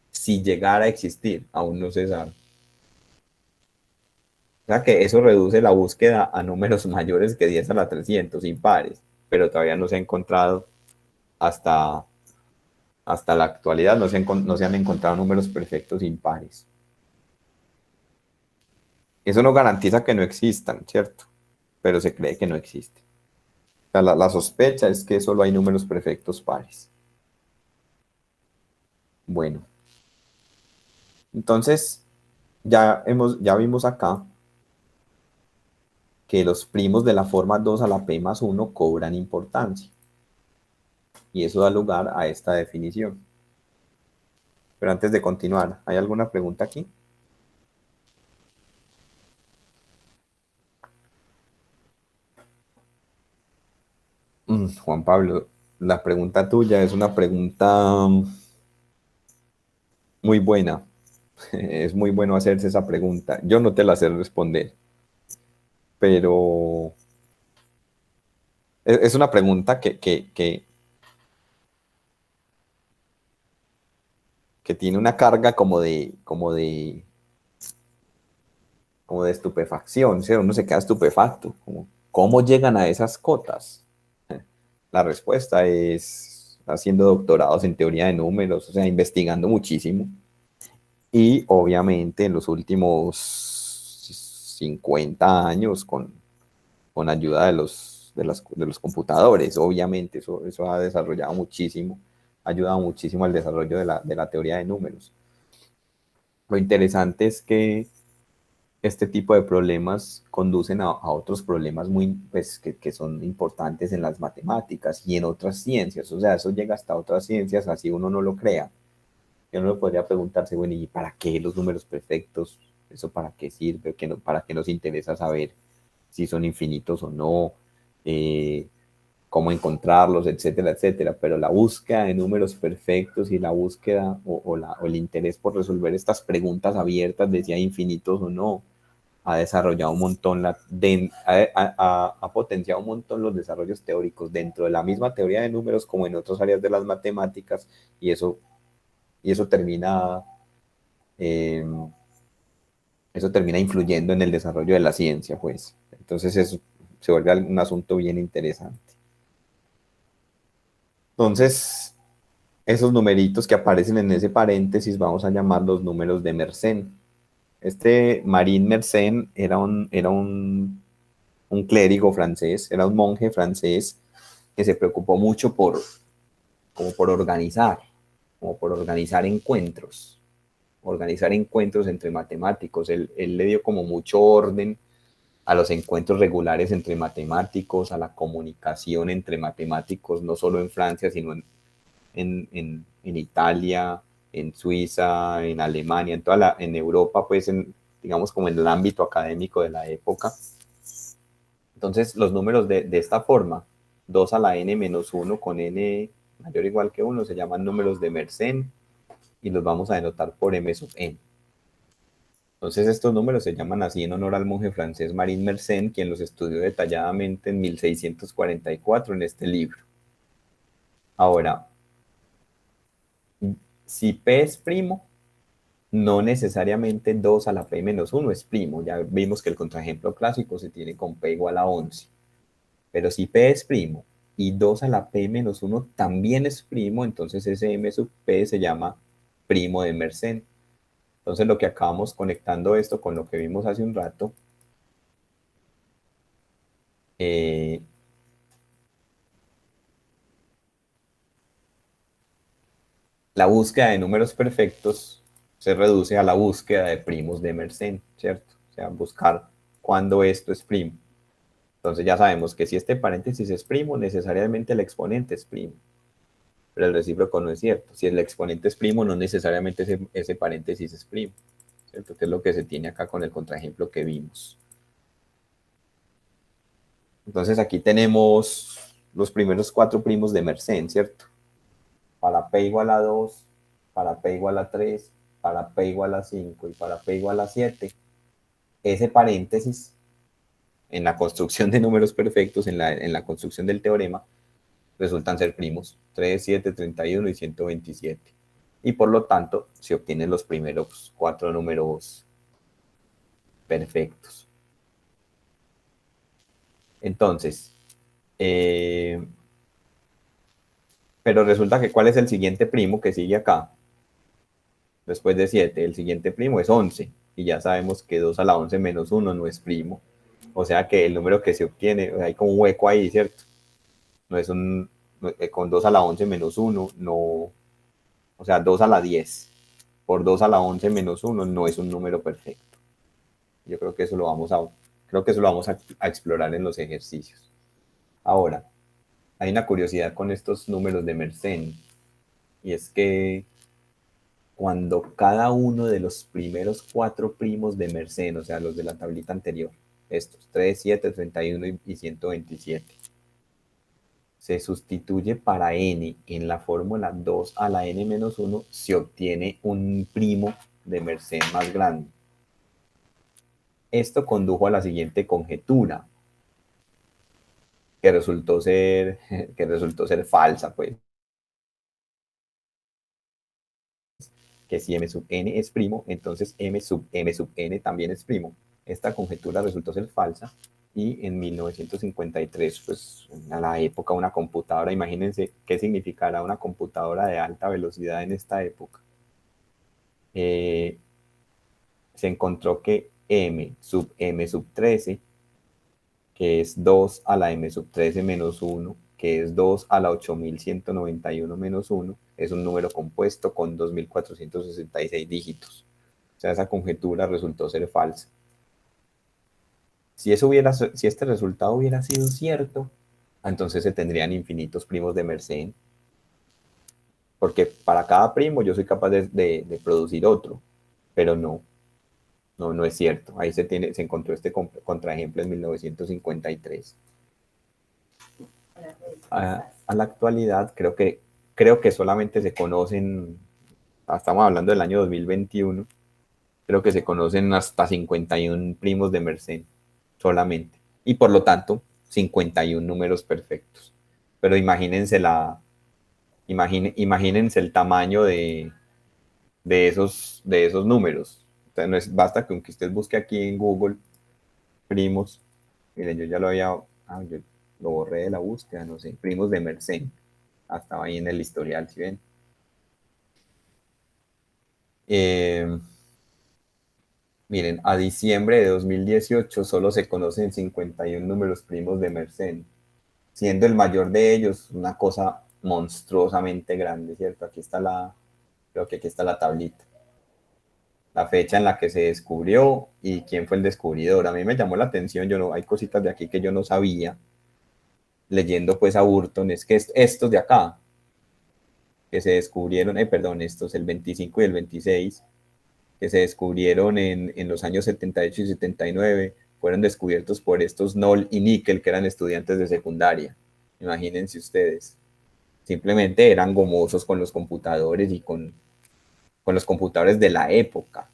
si llegara a existir, aún no se sabe. O sea que eso reduce la búsqueda a números mayores que 10 a la 300 impares, pero todavía no se ha encontrado hasta la actualidad, no se han encontrado números perfectos impares. Eso no garantiza que no existan, ¿cierto? Pero se cree que no existen. O sea, la sospecha es que solo hay números perfectos pares. Bueno. Entonces, ya vimos acá que los primos de la forma 2 a la p más 1 cobran importancia. Y eso da lugar a esta definición. Pero antes de continuar, ¿hay alguna pregunta aquí? Juan Pablo, la pregunta tuya es una pregunta muy buena. Es muy bueno hacerse esa pregunta. Yo no te la sé responder, pero es una pregunta que tiene una carga como de estupefacción, ¿sí? Uno se queda estupefacto. ¿Cómo llegan a esas cotas? La respuesta es haciendo doctorados en teoría de números, o sea, investigando muchísimo. Y obviamente en los últimos 50 años con ayuda de los computadores, obviamente eso ha desarrollado muchísimo, ha ayudado muchísimo al desarrollo de la teoría de números. Lo interesante es que este tipo de problemas conducen a otros problemas pues, que son importantes en las matemáticas y en otras ciencias. O sea, eso llega hasta otras ciencias, así uno no lo crea. Y uno podría preguntarse, bueno, ¿y para qué los números perfectos? ¿Eso para qué sirve? ¿Para qué nos interesa saber si son infinitos o no? ¿Cómo encontrarlos? Etcétera, etcétera. Pero la búsqueda de números perfectos y la búsqueda o el interés por resolver estas preguntas abiertas de si hay infinitos o no, ha desarrollado un montón, ha potenciado un montón los desarrollos teóricos dentro de la misma teoría de números como en otras áreas de las matemáticas, y eso termina influyendo en el desarrollo de la ciencia, pues. Entonces eso se vuelve un asunto bien interesante. Entonces, esos numeritos que aparecen en ese paréntesis vamos a llamarlos números de Mersenne. Este Marin Mersenne era un clérigo francés, era un monje francés que se preocupó mucho por organizar encuentros, organizar encuentros entre matemáticos. Él le dio como mucho orden a los encuentros regulares entre matemáticos, a la comunicación entre matemáticos, no solo en Francia, sino en Italia, en Suiza, en Alemania, en Europa, pues digamos como en el ámbito académico de la época. Entonces los números de esta forma, 2 a la n menos 1 con n mayor o igual que 1, se llaman números de Mersenne y los vamos a denotar por m sub n. Entonces estos números se llaman así en honor al monje francés Marin Mersenne, quien los estudió detalladamente en 1644 en este libro. Ahora, si P es primo, no necesariamente 2 a la P menos 1 es primo. Ya vimos que el contraejemplo clásico se tiene con P igual a 11. Pero si P es primo y 2 a la P menos 1 también es primo, entonces ese M sub P se llama primo de Mersenne. Entonces lo que acabamos conectando esto con lo que vimos hace un rato, la búsqueda de números perfectos se reduce a la búsqueda de primos de Mersenne, ¿cierto? O sea, buscar cuándo esto es primo. Entonces ya sabemos que si este paréntesis es primo, necesariamente el exponente es primo. Pero el recíproco no es cierto. Si el exponente es primo, no necesariamente ese paréntesis es primo, ¿cierto? Que es lo que se tiene acá con el contraejemplo que vimos. Entonces aquí tenemos los primeros 4 primos de Mersenne, ¿cierto? Para P igual a 2, para P igual a 3, para P igual a 5 y para P igual a 7, ese paréntesis en la construcción de números perfectos, en la construcción del teorema, resultan ser primos, 3, 7, 31 y 127. Y por lo tanto, se obtienen los primeros 4 números perfectos. Entonces, pero resulta que ¿cuál es el siguiente primo que sigue acá? Después de 7, el siguiente primo es 11. Y ya sabemos que 2 a la 11 menos 1 no es primo. O sea que el número que se obtiene, hay como un hueco ahí, ¿cierto? No es con 2 a la 11 menos 1, no, o sea, 2 a la 10 por 2 a la 11 menos 1 no es un número perfecto. Yo creo que eso lo vamos a explorar en los ejercicios. Ahora, hay una curiosidad con estos números de Mersenne, y es que cuando cada uno de los primeros 4 primos de Mersenne, o sea, los de la tablita anterior, estos 3, 7, 31 y 127, se sustituye para n en la fórmula 2 a la n menos 1, se obtiene un primo de Mersenne más grande. Esto condujo a la siguiente conjetura, que resultó ser falsa, pues. Que si m sub n es primo, entonces m sub n también es primo. Esta conjetura resultó ser falsa y en 1953, pues a la época una computadora, imagínense qué significará una computadora de alta velocidad en esta época. Se encontró que m sub 13, que es 2 a la m sub 13 menos 1, que es 2 a la 8191 menos 1, es un número compuesto con 2466 dígitos. O sea, esa conjetura resultó ser falsa. Si este resultado hubiera sido cierto, entonces se tendrían infinitos primos de Mersenne, porque para cada primo yo soy capaz de producir otro, pero no es cierto. Ahí se encontró este contraejemplo en 1953. A la actualidad creo que solamente se conocen, estamos hablando del año 2021, creo que se conocen hasta 51 primos de Mersenne solamente, y por lo tanto 51 números perfectos. Pero imagínense imagínense el tamaño de esos números. O sea, basta que usted busque aquí en Google primos, miren, yo ya lo había, yo lo borré de la búsqueda, no sé, primos de Mersenne, estaba ahí en el historial, ¿sí ven? Miren, a diciembre de 2018 solo se conocen 51 números primos de Mersenne, siendo el mayor de ellos una cosa monstruosamente grande, ¿cierto? Creo que aquí está la tablita. la fecha en la que se descubrió y quién fue el descubridor. A mí me llamó la atención, hay cositas de aquí que yo no sabía, leyendo pues a Burton, es que estos de acá, que se descubrieron, perdón, estos, el 25 y el 26, que se descubrieron en los años 78 y 79, fueron descubiertos por estos Knoll y Nickel, que eran estudiantes de secundaria. Imagínense ustedes. Simplemente eran gomosos con los computadores y con los computadores de la época,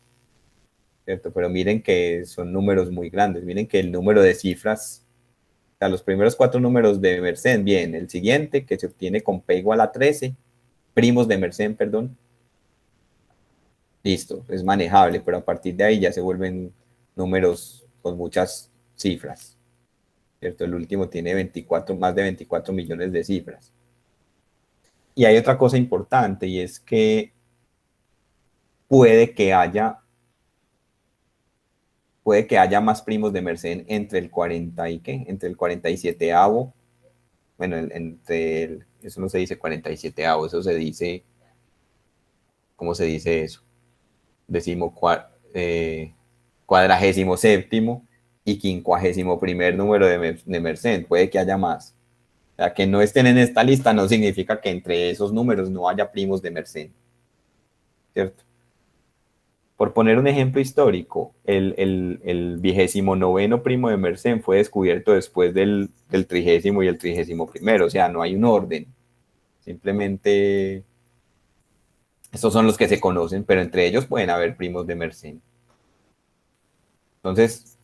¿cierto? Pero miren que son números muy grandes. Miren que el número de cifras, o sea, los primeros 4 números de Mersenne, bien, el siguiente, que se obtiene con P igual a 13, primos de Mersenne, perdón, listo, es manejable, pero a partir de ahí ya se vuelven números con muchas cifras, ¿cierto? El último tiene más de 24 millones de cifras. Y hay otra cosa importante, y es que puede que haya más primos de Mersenne entre el 40 y ¿qué? Entre el 47avo, bueno, eso no se dice 47avo, eso se dice, ¿cómo se dice eso? 47º y 51º número de Mersenne, puede que haya más. O sea, que no estén en esta lista no significa que entre esos números no haya primos de Mersenne, ¿cierto? Por poner un ejemplo histórico, el 29º primo de Mersenne fue descubierto después del 30º y el 31º, o sea, no hay un orden. Simplemente estos son los que se conocen, pero entre ellos pueden haber primos de Mersenne. Entonces,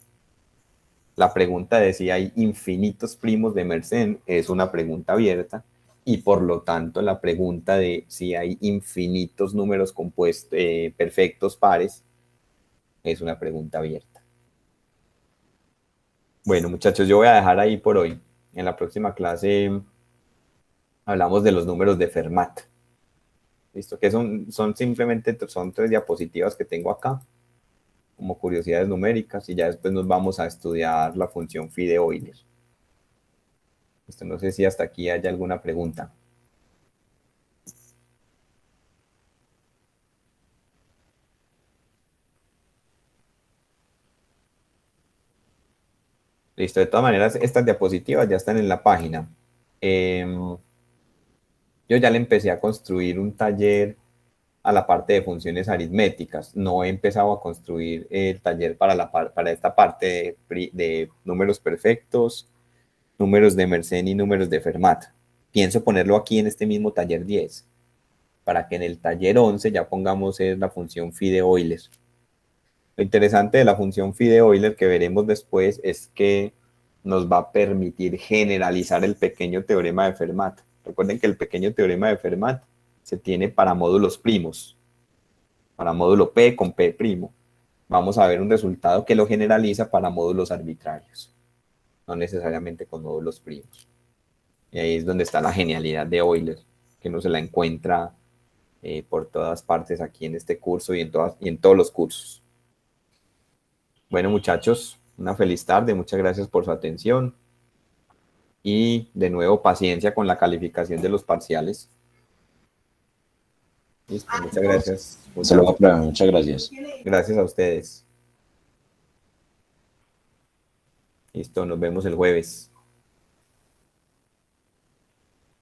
la pregunta de si hay infinitos primos de Mersenne es una pregunta abierta, y por lo tanto la pregunta de si hay infinitos números compuestos perfectos pares es una pregunta abierta. Bueno, muchachos, yo voy a dejar ahí por hoy. En la próxima clase hablamos de los números de Fermat. ¿Listo? Que son simplemente 3 diapositivas que tengo acá como curiosidades numéricas, y ya después nos vamos a estudiar la función phi de Euler. No sé si hasta aquí hay alguna pregunta. Listo, de todas maneras, estas diapositivas ya están en la página. Yo ya le empecé a construir un taller a la parte de funciones aritméticas. No he empezado a construir el taller para esta parte de números perfectos, números de Mersenne y números de Fermat. Pienso ponerlo aquí en este mismo taller 10, para que en el taller 11 ya pongamos la función phi de Euler. Lo interesante de la función phi de Euler que veremos después es que nos va a permitir generalizar el pequeño teorema de Fermat. Recuerden que el pequeño teorema de Fermat se tiene para módulos primos, para módulo P con P'. Vamos a ver un resultado que lo generaliza para módulos arbitrarios, no necesariamente con módulos primos. Y ahí es donde está la genialidad de Euler, que uno se la encuentra por todas partes aquí en este curso y en todos los cursos. Bueno, muchachos, una feliz tarde, muchas gracias por su atención y de nuevo paciencia con la calificación de los parciales. Listo, muchas gracias. Se lo apruebo, muchas gracias. Gracias a ustedes. Listo, nos vemos el jueves.